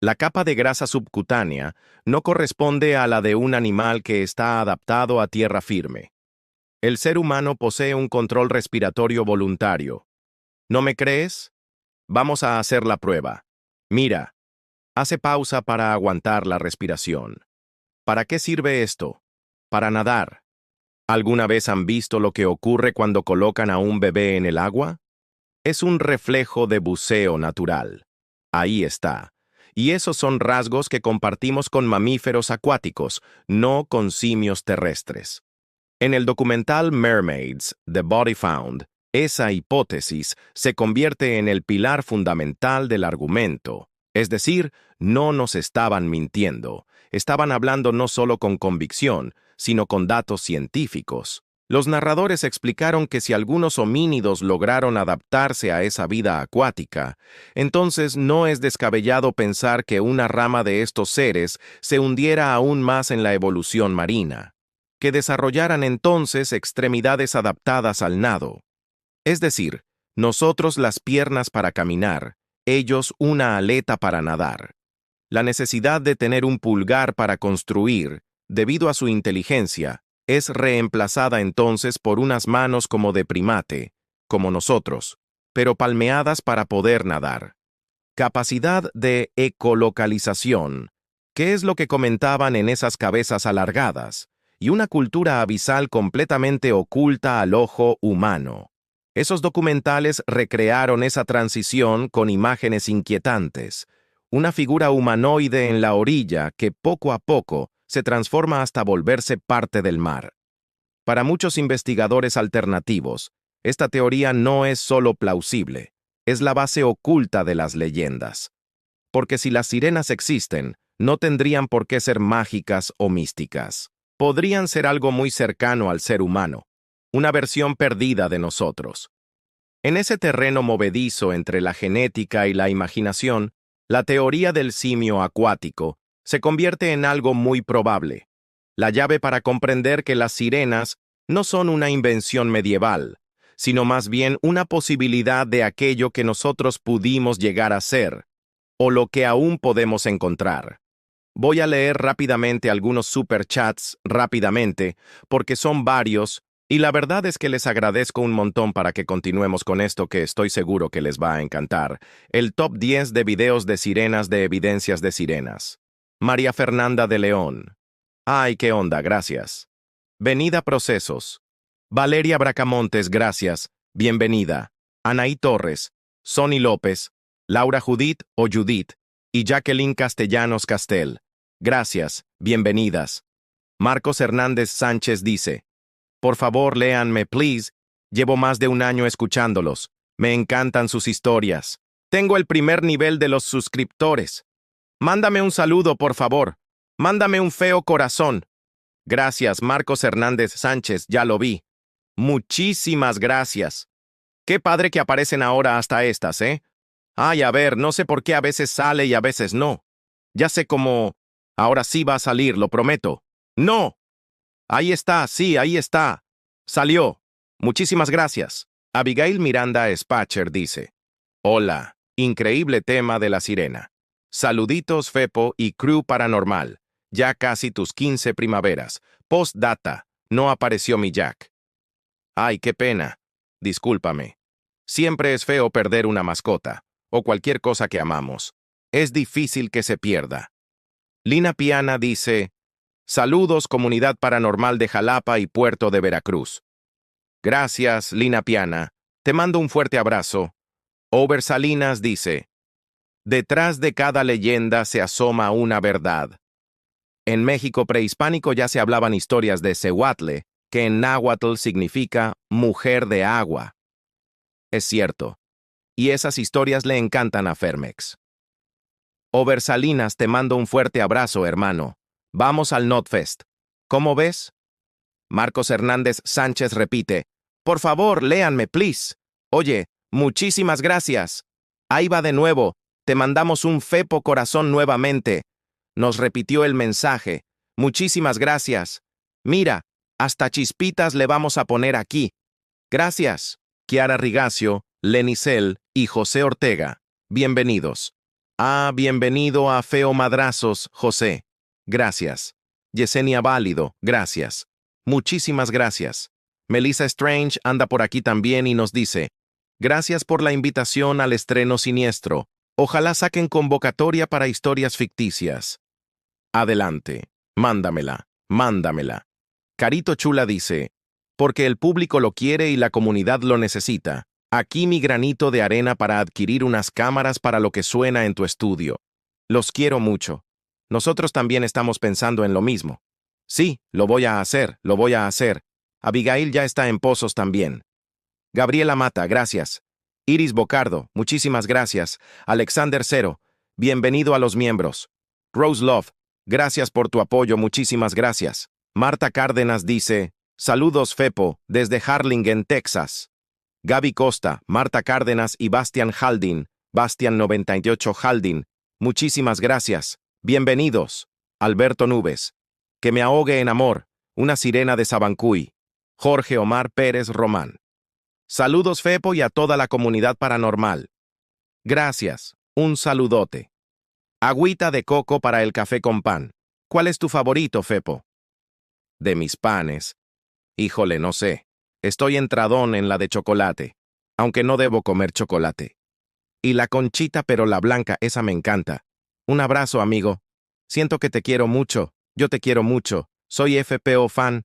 La capa de grasa subcutánea no corresponde a la de un animal que está adaptado a tierra firme. El ser humano posee un control respiratorio voluntario. ¿No me crees? Vamos a hacer la prueba. Mira, hace pausa para aguantar la respiración. ¿Para qué sirve esto? Para nadar. ¿Alguna vez han visto lo que ocurre cuando colocan a un bebé en el agua? Es un reflejo de buceo natural. Ahí está. Y esos son rasgos que compartimos con mamíferos acuáticos, no con simios terrestres. En el documental Mermaids: The Body Found, Esa hipótesis se convierte en el pilar fundamental del argumento. Es decir, no nos estaban mintiendo. Estaban hablando no solo con convicción, sino con datos científicos. Los narradores explicaron que si algunos homínidos lograron adaptarse a esa vida acuática, entonces no es descabellado pensar que una rama de estos seres se hundiera aún más en la evolución marina, que desarrollaran entonces extremidades adaptadas al nado. Es decir, nosotros las piernas para caminar, ellos una aleta para nadar. La necesidad de tener un pulgar para construir, debido a su inteligencia, es reemplazada entonces por unas manos como de primate, como nosotros, pero palmeadas para poder nadar. Capacidad de ecolocalización, que es lo que comentaban en esas cabezas alargadas, y una cultura abisal completamente oculta al ojo humano. Esos documentales recrearon esa transición con imágenes inquietantes, una figura humanoide en la orilla que poco a poco se transforma hasta volverse parte del mar. Para muchos investigadores alternativos, esta teoría no es solo plausible, es la base oculta de las leyendas. Porque si las sirenas existen, no tendrían por qué ser mágicas o místicas. Podrían ser algo muy cercano al ser humano, una versión perdida de nosotros. En ese terreno movedizo entre la genética y la imaginación, la teoría del simio acuático se convierte en algo muy probable, la llave para comprender que las sirenas no son una invención medieval, sino más bien una posibilidad de aquello que nosotros pudimos llegar a ser, o lo que aún podemos encontrar. Voy a leer rápidamente algunos superchats rápidamente, porque son varios, y la verdad es que les agradezco un montón para que continuemos con esto que estoy seguro que les va a encantar. El top 10 de videos de sirenas de evidencias de sirenas. María Fernanda de León. Ay, qué onda, gracias. Venida Procesos. Valeria Bracamontes, gracias. Bienvenida. Anaí Torres. Sonny López. Laura Judith o Judith. Y Jacqueline Castellanos Castel. Gracias, bienvenidas. Marcos Hernández Sánchez dice: por favor, léanme, please. Llevo más de un año escuchándolos. Me encantan sus historias. Tengo el primer nivel de los suscriptores. Mándame un saludo, por favor. Mándame un feo corazón. Gracias, Marcos Hernández Sánchez, ya lo vi. Muchísimas gracias. Qué padre que aparecen ahora hasta estas, ¿eh? Ay, a ver, no sé por qué a veces sale y a veces no. Ya sé cómo... Ahora sí va a salir, lo prometo. ¡No! Ahí está, sí, ahí está. Salió. Muchísimas gracias. Abigail Miranda Spacher dice: hola, increíble tema de la sirena. Saluditos Fepo y Crew Paranormal. Ya casi tus 15 primaveras. Postdata. No apareció mi Jack. Ay, qué pena. Discúlpame. Siempre es feo perder una mascota, o cualquier cosa que amamos. Es difícil que se pierda. Lina Piana dice: saludos, comunidad paranormal de Jalapa y Puerto de Veracruz. Gracias, Lina Piana. Te mando un fuerte abrazo. Over Salinas dice: detrás de cada leyenda se asoma una verdad. En México prehispánico ya se hablaban historias de Cehuatle, que en náhuatl significa mujer de agua. Es cierto. Y esas historias le encantan a Fermex. Over Salinas, te mando un fuerte abrazo, hermano. Vamos al Notfest. ¿Cómo ves? Marcos Hernández Sánchez repite: por favor, léanme, please. Oye, muchísimas gracias. Ahí va de nuevo. Te mandamos un fepo corazón nuevamente. Nos repitió el mensaje. Muchísimas gracias. Mira, hasta chispitas le vamos a poner aquí. Gracias. Kiara Rigacio, Lenicel y José Ortega. Bienvenidos. Ah, bienvenido a Feo Madrazos, José. Gracias. Yesenia Válido, gracias. Muchísimas gracias. Melissa Strange anda por aquí también y nos dice: gracias por la invitación al estreno siniestro. Ojalá saquen convocatoria para historias ficticias. Adelante. Mándamela, mándamela. Carito Chula dice: porque el público lo quiere y la comunidad lo necesita. Aquí mi granito de arena para adquirir unas cámaras para lo que suena en tu estudio. Los quiero mucho. Nosotros también estamos pensando en lo mismo. Sí, lo voy a hacer, lo voy a hacer. Abigail ya está en Pozos también. Gabriela Mata, gracias. Iris Bocardo, muchísimas gracias. Alexander Cero, bienvenido a los miembros. Rose Love, gracias por tu apoyo, muchísimas gracias. Marta Cárdenas dice, saludos Fepo, desde Harlingen, Texas. Gaby Costa, Marta Cárdenas y Bastian Haldin, Bastian 98 Haldin, muchísimas gracias. Bienvenidos. Alberto Nubes, que me ahogue en amor, una sirena de Sabancuy. Jorge Omar Pérez Román. Saludos Fepo y a toda la comunidad paranormal. Gracias, un saludote. Agüita de coco para el café con pan. ¿Cuál es tu favorito, Fepo? De mis panes. Híjole, no sé. Estoy entradón en la de chocolate, aunque no debo comer chocolate. Y la conchita, pero la blanca, esa me encanta. Un abrazo, amigo. Siento que te quiero mucho, yo te quiero mucho. Soy FPO fan.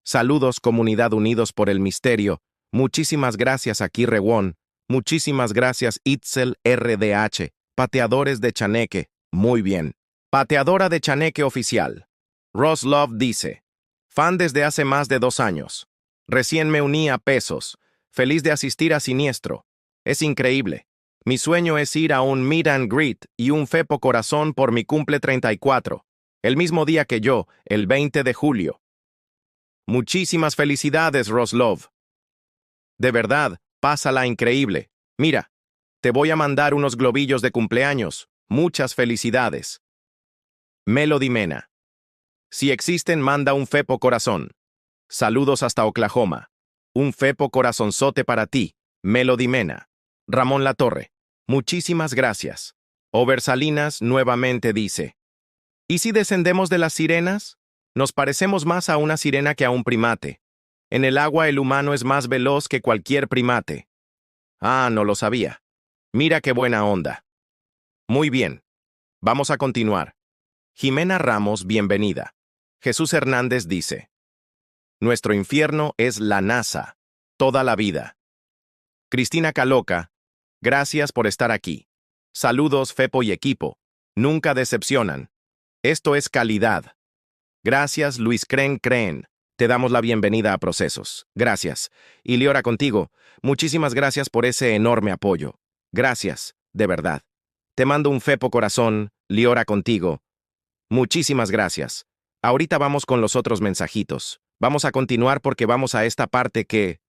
Saludos, comunidad unidos por el misterio. Muchísimas gracias, Aquí Rewon. Muchísimas gracias, Itzel RDH. Pateadores de Chaneque. Muy bien. Pateadora de Chaneque oficial. Ross Love dice, fan desde hace más de 2 años. Recién me uní a Pesos. Feliz de asistir a Siniestro. Es increíble. Mi sueño es ir a un meet and greet y un Fepo corazón por mi cumple 34. El mismo día que yo, el 20 de julio. Muchísimas felicidades, Ross Love. De verdad, pásala increíble. Mira, te voy a mandar unos globillos de cumpleaños. Muchas felicidades. Melody Mena. Si existen, manda un Fepo corazón. Saludos hasta Oklahoma. Un Fepo corazonzote para ti, Melody Mena. Ramón Latorre. Muchísimas gracias. Oversalinas nuevamente dice, ¿y si descendemos de las sirenas? Nos parecemos más a una sirena que a un primate. En el agua el humano es más veloz que cualquier primate. Ah, no lo sabía. Mira qué buena onda. Muy bien. Vamos a continuar. Jimena Ramos, bienvenida. Jesús Hernández dice, nuestro infierno es la NASA, toda la vida. Cristina Caloca, gracias por estar aquí. Saludos Fepo y equipo. Nunca decepcionan. Esto es calidad. Gracias Luis Creen. Te damos la bienvenida a Procesos. Gracias. Y Liora contigo. Muchísimas gracias por ese enorme apoyo. Gracias, de verdad. Te mando un Fepo corazón, Liora contigo. Muchísimas gracias. Ahorita vamos con los otros mensajitos. Vamos a continuar porque vamos a esta parte que...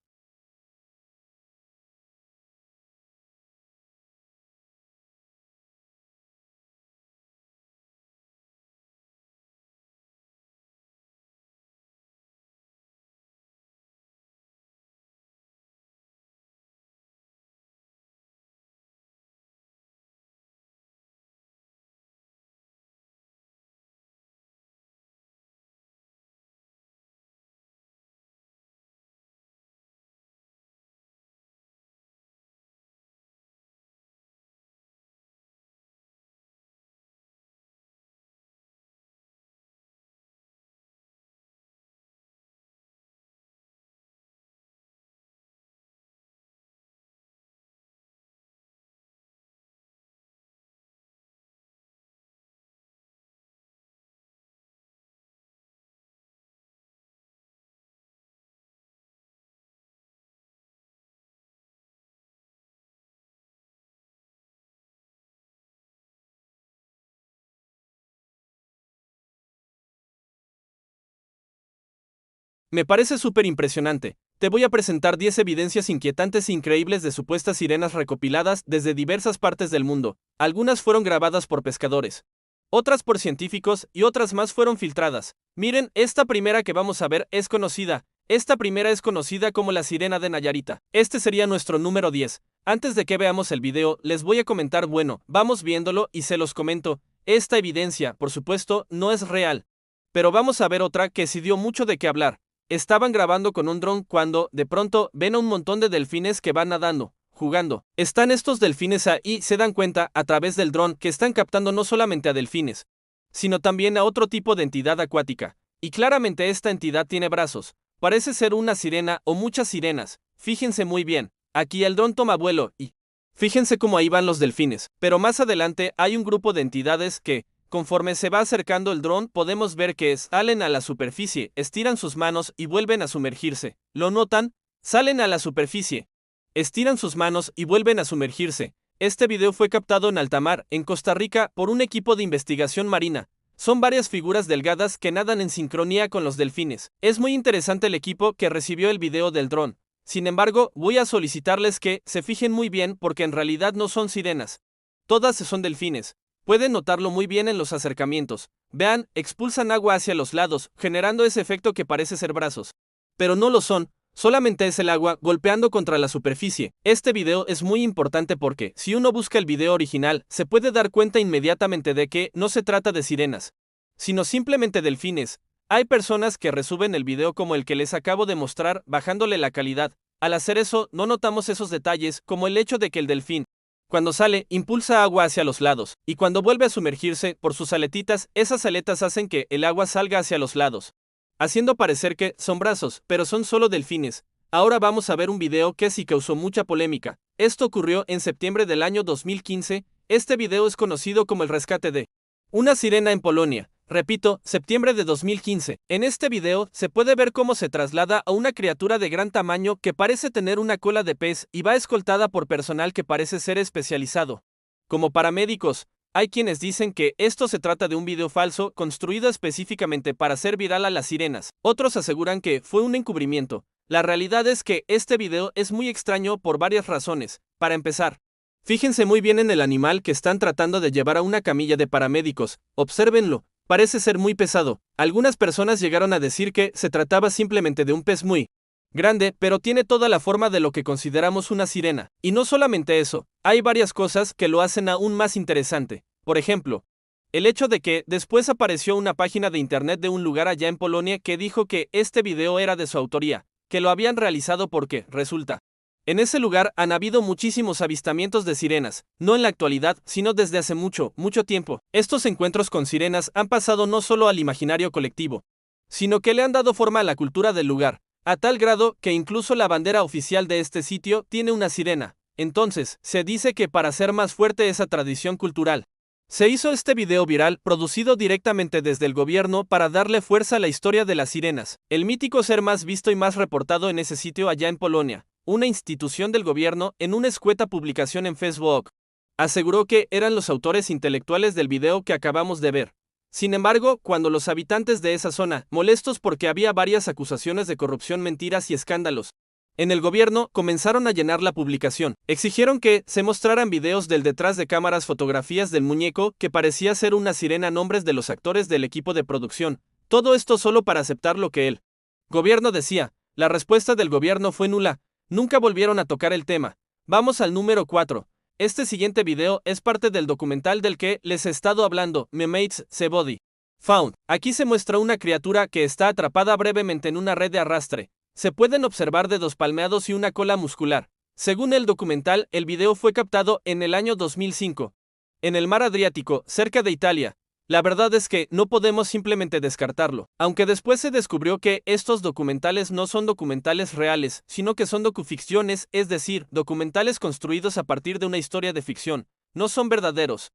Me parece súper impresionante. Te voy a presentar 10 evidencias inquietantes e increíbles de supuestas sirenas recopiladas desde diversas partes del mundo. Algunas fueron grabadas por pescadores, otras por científicos y otras más fueron filtradas. Miren, esta primera que vamos a ver es conocida. Esta primera es conocida como la sirena de Nayarita. Este sería nuestro número 10. Antes de que veamos el video, les voy a comentar, bueno, vamos viéndolo y se los comento. Esta evidencia, por supuesto, no es real. Pero vamos a ver otra que sí dio mucho de qué hablar. Estaban grabando con un dron cuando, de pronto, ven a un montón de delfines que van nadando, jugando. Están estos delfines ahí, se dan cuenta, a través del dron, que están captando no solamente a delfines, sino también a otro tipo de entidad acuática. Y claramente esta entidad tiene brazos. Parece ser una sirena o muchas sirenas. Fíjense muy bien. Aquí el dron toma vuelo y... fíjense cómo ahí van los delfines. Pero más adelante hay un grupo de entidades que... conforme se va acercando el dron, podemos ver que salen a la superficie, estiran sus manos y vuelven a sumergirse. ¿Lo notan? Salen a la superficie. estiran sus manos y vuelven a sumergirse. Este video fue captado en alta mar, en Costa Rica, por un equipo de investigación marina. Son varias figuras delgadas que nadan en sincronía con los delfines. Es muy interesante el equipo que recibió el video del dron. Sin embargo, voy a solicitarles que se fijen muy bien porque en realidad no son sirenas. Todas son delfines. Pueden notarlo muy bien en los acercamientos. Vean, expulsan agua hacia los lados, generando ese efecto que parece ser brazos. Pero no lo son. Solamente es el agua golpeando contra la superficie. Este video es muy importante porque, si uno busca el video original, se puede dar cuenta inmediatamente de que no se trata de sirenas, sino simplemente delfines. Hay personas que resuben el video como el que les acabo de mostrar, bajándole la calidad. Al hacer eso, no notamos esos detalles, como el hecho de que el delfín, cuando sale, impulsa agua hacia los lados, y cuando vuelve a sumergirse, por sus aletitas, esas aletas hacen que el agua salga hacia los lados, haciendo parecer que son brazos, pero son solo delfines. Ahora vamos a ver un video que sí causó mucha polémica. Esto ocurrió en septiembre del año 2015. Este video es conocido como el rescate de una sirena en Polonia. Repito, septiembre de 2015. En este video se puede ver cómo se traslada a una criatura de gran tamaño que parece tener una cola de pez y va escoltada por personal que parece ser especializado como paramédicos. Hay quienes dicen que esto se trata de un video falso construido específicamente para hacer viral a las sirenas. Otros aseguran que fue un encubrimiento. La realidad es que este video es muy extraño por varias razones. Para empezar, fíjense muy bien en el animal que están tratando de llevar a una camilla de paramédicos. Obsérvenlo. Parece ser muy pesado. Algunas personas llegaron a decir que se trataba simplemente de un pez muy grande, pero tiene toda la forma de lo que consideramos una sirena. Y no solamente eso, hay varias cosas que lo hacen aún más interesante. Por ejemplo, el hecho de que después apareció una página de internet de un lugar allá en Polonia que dijo que este video era de su autoría, que lo habían realizado porque, resulta, en ese lugar han habido muchísimos avistamientos de sirenas, no en la actualidad, sino desde hace mucho tiempo. Estos encuentros con sirenas han pasado no solo al imaginario colectivo, sino que le han dado forma a la cultura del lugar, a tal grado que incluso la bandera oficial de este sitio tiene una sirena. Entonces, se dice que para hacer más fuerte esa tradición cultural, se hizo este video viral producido directamente desde el gobierno para darle fuerza a la historia de las sirenas, el mítico ser más visto y más reportado en ese sitio allá en Polonia. Una institución del gobierno, en una escueta publicación en Facebook, aseguró que eran los autores intelectuales del video que acabamos de ver. Sin embargo, cuando los habitantes de esa zona, molestos porque había varias acusaciones de corrupción, mentiras y escándalos en el gobierno, comenzaron a llenar la publicación. Exigieron que se mostraran videos del detrás de cámaras, fotografías del muñeco que parecía ser una sirena, nombres de los actores del equipo de producción. Todo esto solo para aceptar lo que el gobierno decía. La respuesta del gobierno fue nula. Nunca volvieron a tocar el tema. Vamos al número 4. Este siguiente video es parte del documental del que les he estado hablando, Mermaids: The Body Found. Aquí se muestra una criatura que está atrapada brevemente en una red de arrastre. Se pueden observar dedos palmeados y una cola muscular. Según el documental, el video fue captado en el año 2005, en el mar Adriático, cerca de Italia. La verdad es que no podemos simplemente descartarlo, aunque después se descubrió que estos documentales no son documentales reales, sino que son docuficciones, es decir, documentales construidos a partir de una historia de ficción. No son verdaderos,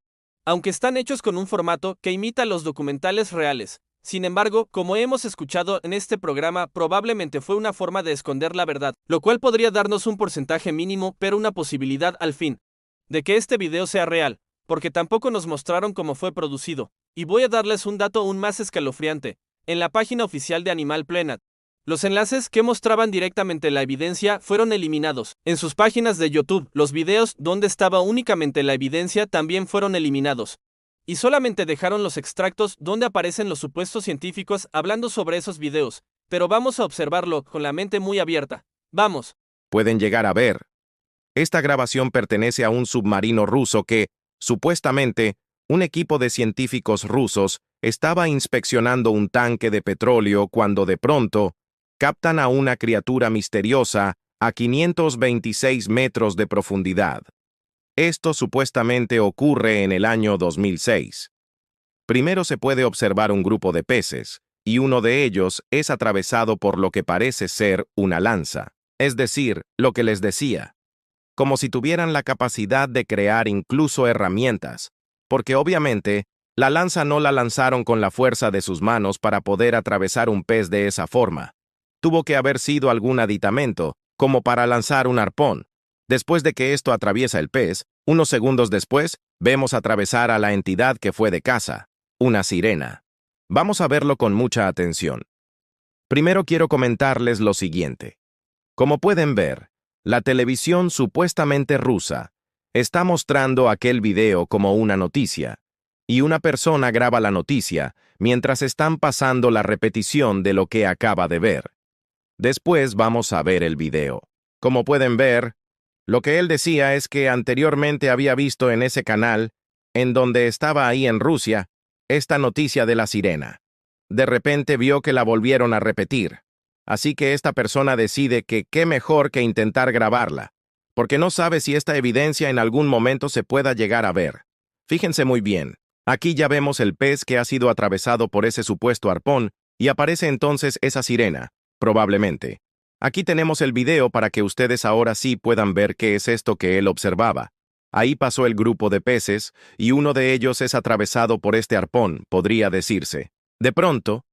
aunque están hechos con un formato que imita los documentales reales. Sin embargo, como hemos escuchado en este programa, probablemente fue una forma de esconder la verdad, lo cual podría darnos un porcentaje mínimo, pero una posibilidad al fin, de que este video sea real, porque tampoco nos mostraron cómo fue producido. Y voy a darles un dato aún más escalofriante. En la página oficial de Animal Planet, los enlaces que mostraban directamente la evidencia fueron eliminados. En sus páginas de YouTube, los videos donde estaba únicamente la evidencia también fueron eliminados. Y solamente dejaron los extractos donde aparecen los supuestos científicos hablando sobre esos videos. Pero vamos a observarlo con la mente muy abierta. Vamos. Pueden llegar a ver. Esta grabación pertenece a un submarino ruso que, supuestamente, un equipo de científicos rusos estaba inspeccionando un tanque de petróleo cuando de pronto captan a una criatura misteriosa a 526 metros de profundidad. Esto supuestamente ocurre en el año 2006. Primero se puede observar un grupo de peces, y uno de ellos es atravesado por lo que parece ser una lanza, es decir, lo que les decía, como si tuvieran la capacidad de crear incluso herramientas, porque obviamente la lanza no la lanzaron con la fuerza de sus manos para poder atravesar un pez de esa forma. Tuvo que haber sido algún aditamento, como para lanzar un arpón. Después de que esto atraviesa el pez, unos segundos después, vemos atravesar a la entidad que fue de caza, una sirena. Vamos a verlo con mucha atención. Primero quiero comentarles lo siguiente. Como pueden ver, la televisión supuestamente rusa está mostrando aquel video como una noticia, y una persona graba la noticia mientras están pasando la repetición de lo que acaba de ver. Después vamos a ver el video. Como pueden ver, lo que él decía es que anteriormente había visto en ese canal, en donde estaba ahí en Rusia, esta noticia de la sirena. De repente vio que la volvieron a repetir. Así que esta persona decide que qué mejor que intentar grabarla, porque no sabe si esta evidencia en algún momento se pueda llegar a ver. Fíjense muy bien. Aquí ya vemos el pez que ha sido atravesado por ese supuesto arpón y aparece entonces esa sirena, probablemente. Aquí tenemos el video para que ustedes ahora sí puedan ver qué es esto que él observaba. Ahí pasó el grupo de peces y uno de ellos es atravesado por este arpón, podría decirse. De pronto,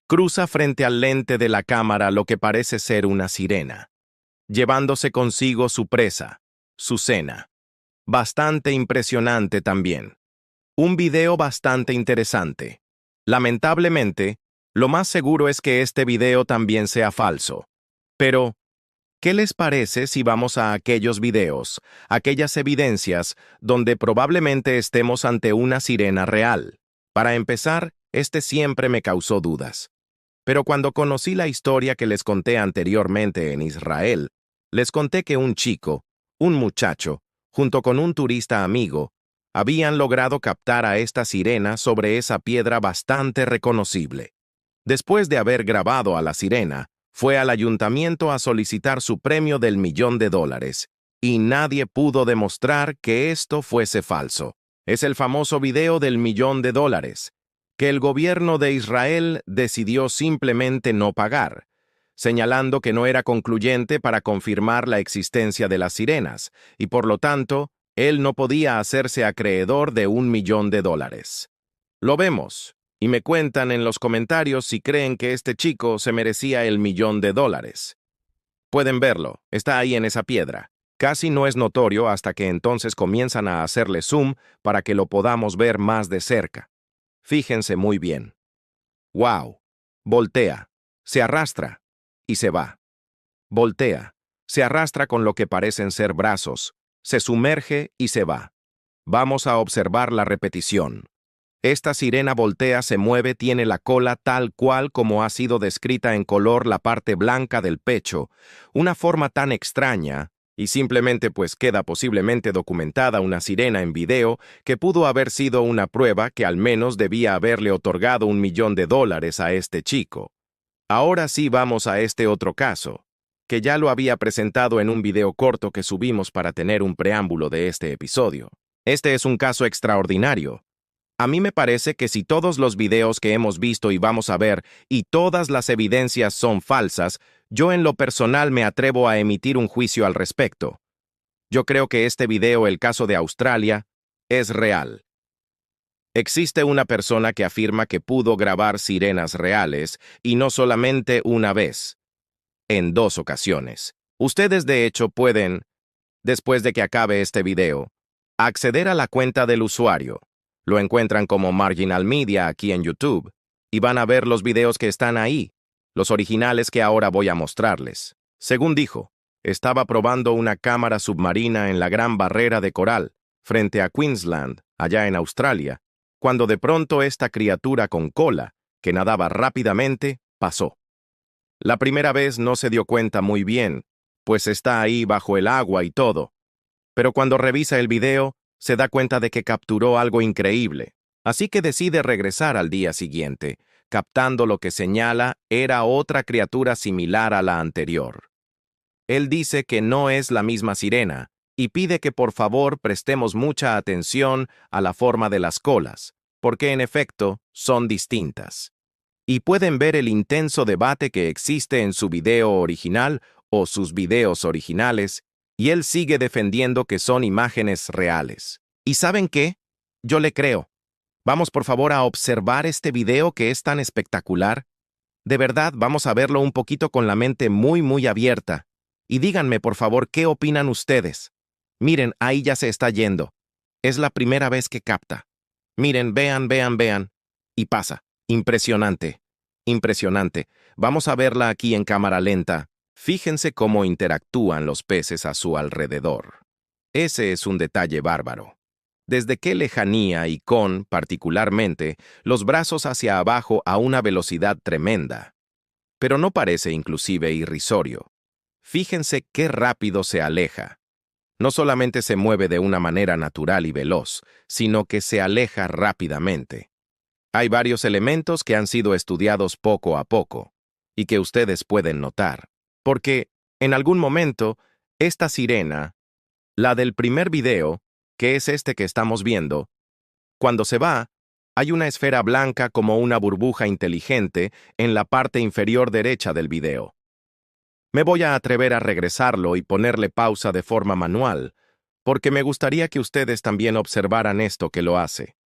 cruza frente al lente de la cámara lo que parece ser una sirena, llevándose consigo su presa, su cena. Bastante impresionante también. Un video bastante interesante. Lamentablemente, lo más seguro es que este video también sea falso. Pero, ¿qué les parece si vamos a aquellos videos, aquellas evidencias donde probablemente estemos ante una sirena real? Para empezar, este siempre me causó dudas. Pero cuando conocí la historia que les conté anteriormente en Israel, les conté que un chico, un muchacho, junto con un turista amigo, habían logrado captar a esta sirena sobre esa piedra bastante reconocible. Después de haber grabado a la sirena, fue al ayuntamiento a solicitar su premio del $1.000.000, y nadie pudo demostrar que esto fuese falso. Es el famoso video del $1.000.000, que el gobierno de Israel decidió simplemente no pagar, señalando que no era concluyente para confirmar la existencia de las sirenas, y por lo tanto, él no podía hacerse acreedor de $1.000.000. Lo vemos, y me cuentan en los comentarios si creen que este chico se merecía el $1.000.000. Pueden verlo, está ahí en esa piedra. Casi no es notorio hasta que entonces comienzan a hacerle zoom para que lo podamos ver más de cerca. Fíjense muy bien. ¡Wow! Voltea, se arrastra y se va. Voltea, se arrastra con lo que parecen ser brazos, se sumerge y se va. Vamos a observar la repetición. Esta sirena voltea, se mueve, tiene la cola tal cual como ha sido descrita en color la parte blanca del pecho, una forma tan extraña, y simplemente pues queda posiblemente documentada una sirena en video que pudo haber sido una prueba que al menos debía haberle otorgado $1.000.000 a este chico. Ahora sí vamos a este otro caso, que ya lo había presentado en un video corto que subimos para tener un preámbulo de este episodio. Este es un caso extraordinario. A mí me parece que si todos los videos que hemos visto y vamos a ver y todas las evidencias son falsas, yo en lo personal me atrevo a emitir un juicio al respecto. Yo creo que este video, el caso de Australia, es real. Existe una persona que afirma que pudo grabar sirenas reales, y no solamente una vez, en 2 ocasiones. Ustedes de hecho pueden, después de que acabe este video, acceder a la cuenta del usuario. Lo encuentran como Marginal Media aquí en YouTube, y van a ver los videos que están ahí, los originales que ahora voy a mostrarles. Según dijo, estaba probando una cámara submarina en la Gran Barrera de Coral, frente a Queensland, allá en Australia, cuando de pronto esta criatura con cola, que nadaba rápidamente, pasó. La primera vez no se dio cuenta muy bien, pues está ahí bajo el agua y todo, pero cuando revisa el video, se da cuenta de que capturó algo increíble, así que decide regresar al día siguiente, captando lo que señala era otra criatura similar a la anterior. Él dice que no es la misma sirena y pide que por favor prestemos mucha atención a la forma de las colas, porque en efecto son distintas. Y pueden ver el intenso debate que existe en su video original o sus videos originales, y él sigue defendiendo que son imágenes reales. ¿Y saben qué? Yo le creo. Vamos por favor a observar este video que es tan espectacular. De verdad, vamos a verlo un poquito con la mente muy abierta. Y díganme, por favor, ¿qué opinan ustedes? Miren, ahí ya se está yendo. Es la primera vez que capta. Miren, vean, vean, vean. Y pasa. Impresionante. Impresionante. Vamos a verla aquí en cámara lenta. Fíjense cómo interactúan los peces a su alrededor. Ese es un detalle bárbaro. Desde qué lejanía y con, particularmente, los brazos hacia abajo a una velocidad tremenda. Pero no parece inclusive irrisorio. Fíjense qué rápido se aleja. No solamente se mueve de una manera natural y veloz, sino que se aleja rápidamente. Hay varios elementos que han sido estudiados poco a poco, y que ustedes pueden notar, porque, en algún momento, esta sirena, la del primer video, que es este que estamos viendo, cuando se va, hay una esfera blanca como una burbuja inteligente en la parte inferior derecha del video. Me voy a atrever a regresarlo y ponerle pausa de forma manual, porque me gustaría que ustedes también observaran esto que lo hace.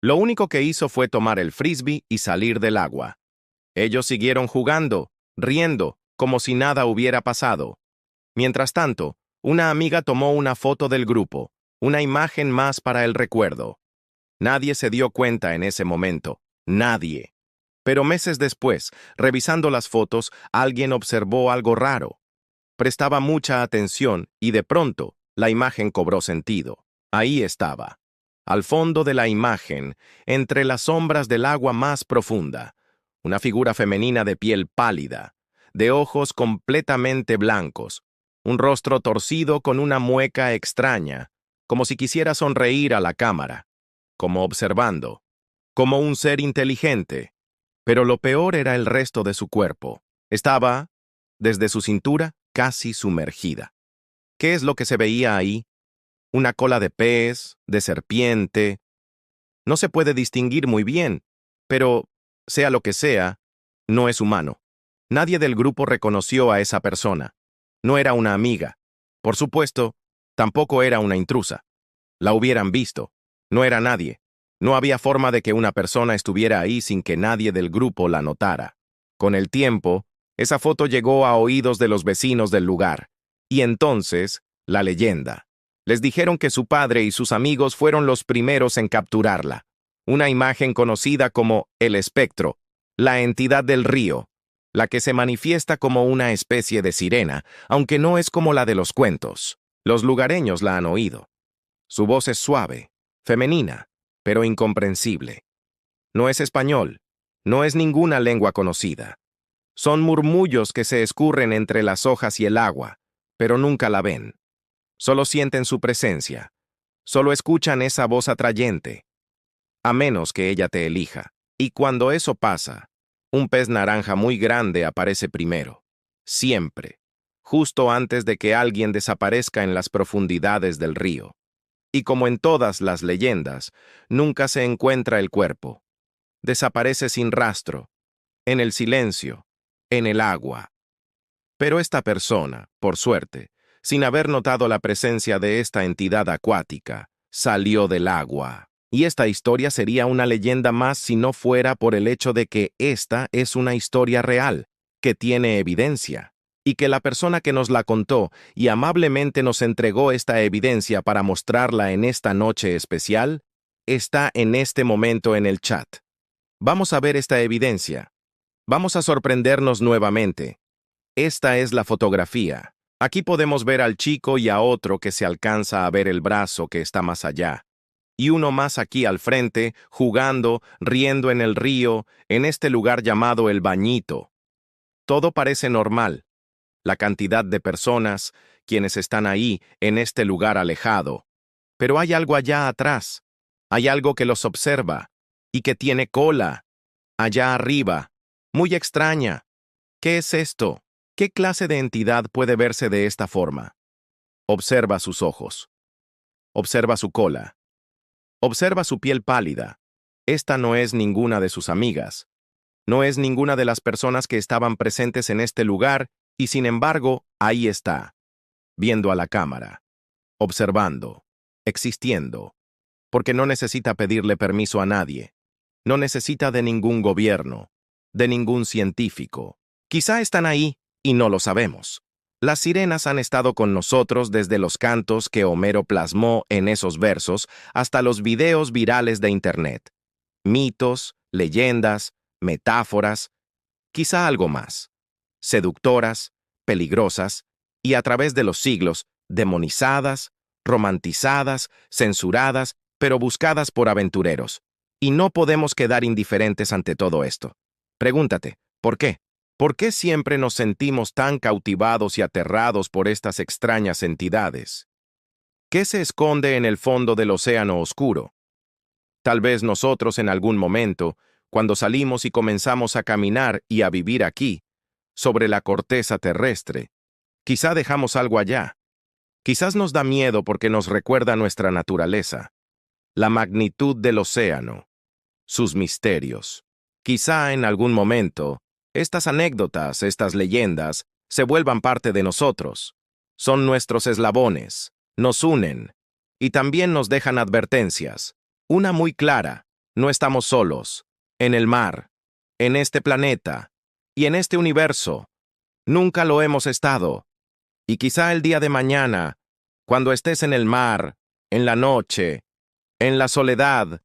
Lo único que hizo fue tomar el frisbee y salir del agua. Ellos siguieron jugando, riendo, como si nada hubiera pasado. Mientras tanto, una amiga tomó una foto del grupo, una imagen más para el recuerdo. Nadie se dio cuenta en ese momento, nadie. Pero meses después, revisando las fotos, alguien observó algo raro. Prestaba mucha atención y de pronto, la imagen cobró sentido. Ahí estaba. Al fondo de la imagen, entre las sombras del agua más profunda, una figura femenina de piel pálida, de ojos completamente blancos, un rostro torcido con una mueca extraña, como si quisiera sonreír a la cámara, como observando, como un ser inteligente. Pero lo peor era el resto de su cuerpo. Estaba, desde su cintura, casi sumergida. ¿Qué es lo que se veía ahí? Una cola de pez, de serpiente. No se puede distinguir muy bien, pero, sea lo que sea, no es humano. Nadie del grupo reconoció a esa persona. No era una amiga. Por supuesto, tampoco era una intrusa. La hubieran visto. No era nadie. No había forma de que una persona estuviera ahí sin que nadie del grupo la notara. Con el tiempo, esa foto llegó a oídos de los vecinos del lugar. Y entonces, la leyenda. Les dijeron que su padre y sus amigos fueron los primeros en capturarla. Una imagen conocida como el espectro, la entidad del río, la que se manifiesta como una especie de sirena, aunque no es como la de los cuentos. Los lugareños la han oído. Su voz es suave, femenina, pero incomprensible. No es español, no es ninguna lengua conocida. Son murmullos que se escurren entre las hojas y el agua, pero nunca la ven. Solo sienten su presencia, solo escuchan esa voz atrayente, a menos que ella te elija. Y cuando eso pasa, un pez naranja muy grande aparece primero, siempre, justo antes de que alguien desaparezca en las profundidades del río. Y como en todas las leyendas, nunca se encuentra el cuerpo. Desaparece sin rastro, en el silencio, en el agua. Pero esta persona, por suerte, sin haber notado la presencia de esta entidad acuática, salió del agua. Y esta historia sería una leyenda más si no fuera por el hecho de que esta es una historia real, que tiene evidencia. y que la persona que nos la contó y amablemente nos entregó esta evidencia para mostrarla en esta noche especial, está en este momento en el chat. Vamos a ver esta evidencia. Vamos a sorprendernos nuevamente. Esta es la fotografía. Aquí podemos ver al chico y a otro que se alcanza a ver el brazo que está más allá. Y uno más aquí al frente, jugando, riendo en el río, en este lugar llamado El Bañito. Todo parece normal. La cantidad de personas, quienes están ahí, en este lugar alejado. Pero hay algo allá atrás. Hay algo que los observa, y que tiene cola. Allá arriba. Muy extraña. ¿Qué es esto? ¿Qué clase de entidad puede verse de esta forma? Observa sus ojos. Observa su cola. Observa su piel pálida. Esta no es ninguna de sus amigas. No es ninguna de las personas que estaban presentes en este lugar, y sin embargo, ahí está, viendo a la cámara, observando, existiendo, porque no necesita pedirle permiso a nadie. No necesita de ningún gobierno, de ningún científico. Quizá están ahí y no lo sabemos. Las sirenas han estado con nosotros desde los cantos que Homero plasmó en esos versos hasta los videos virales de Internet. Mitos, leyendas, metáforas, quizá algo más. Seductoras, peligrosas, y a través de los siglos, demonizadas, romantizadas, censuradas, pero buscadas por aventureros. Y no podemos quedar indiferentes ante todo esto. Pregúntate, ¿por qué? ¿Por qué siempre nos sentimos tan cautivados y aterrados por estas extrañas entidades? ¿Qué se esconde en el fondo del océano oscuro? Tal vez nosotros en algún momento, cuando salimos y comenzamos a caminar y a vivir aquí, sobre la corteza terrestre, quizá dejamos algo allá. Quizás nos da miedo porque nos recuerda nuestra naturaleza, la magnitud del océano, sus misterios. Quizá en algún momento, estas anécdotas, estas leyendas, se vuelvan parte de nosotros. Son nuestros eslabones, nos unen, y también nos dejan advertencias. Una muy clara, no estamos solos, en el mar, en este planeta, y en este universo. Nunca lo hemos estado. Y quizá el día de mañana, cuando estés en el mar, en la noche, en la soledad,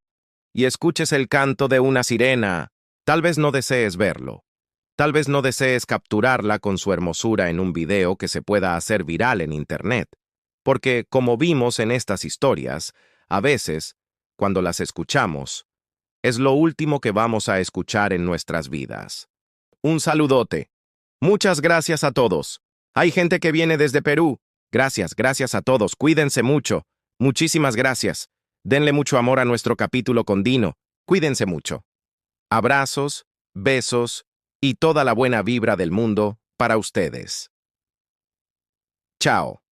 y escuches el canto de una sirena, tal vez no desees verlo. Tal vez no desees capturarla con su hermosura en un video que se pueda hacer viral en Internet. Porque, como vimos en estas historias, a veces, cuando las escuchamos, es lo último que vamos a escuchar en nuestras vidas. Un saludote. Muchas gracias a todos. Hay gente que viene desde Perú. Gracias a todos. Cuídense mucho. Muchísimas gracias. Denle mucho amor a nuestro capítulo con Dino. Cuídense mucho. Abrazos, besos y toda la buena vibra del mundo para ustedes. Chao.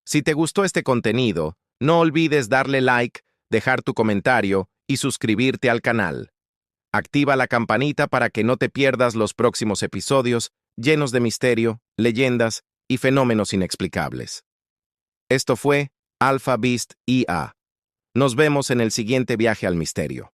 Si te gustó este contenido, no olvides darle like, dejar tu comentario y suscribirte al canal. Activa la campanita para que no te pierdas los próximos episodios llenos de misterio, leyendas y fenómenos inexplicables. Esto fue Alpha Beast IA. Nos vemos en el siguiente viaje al misterio.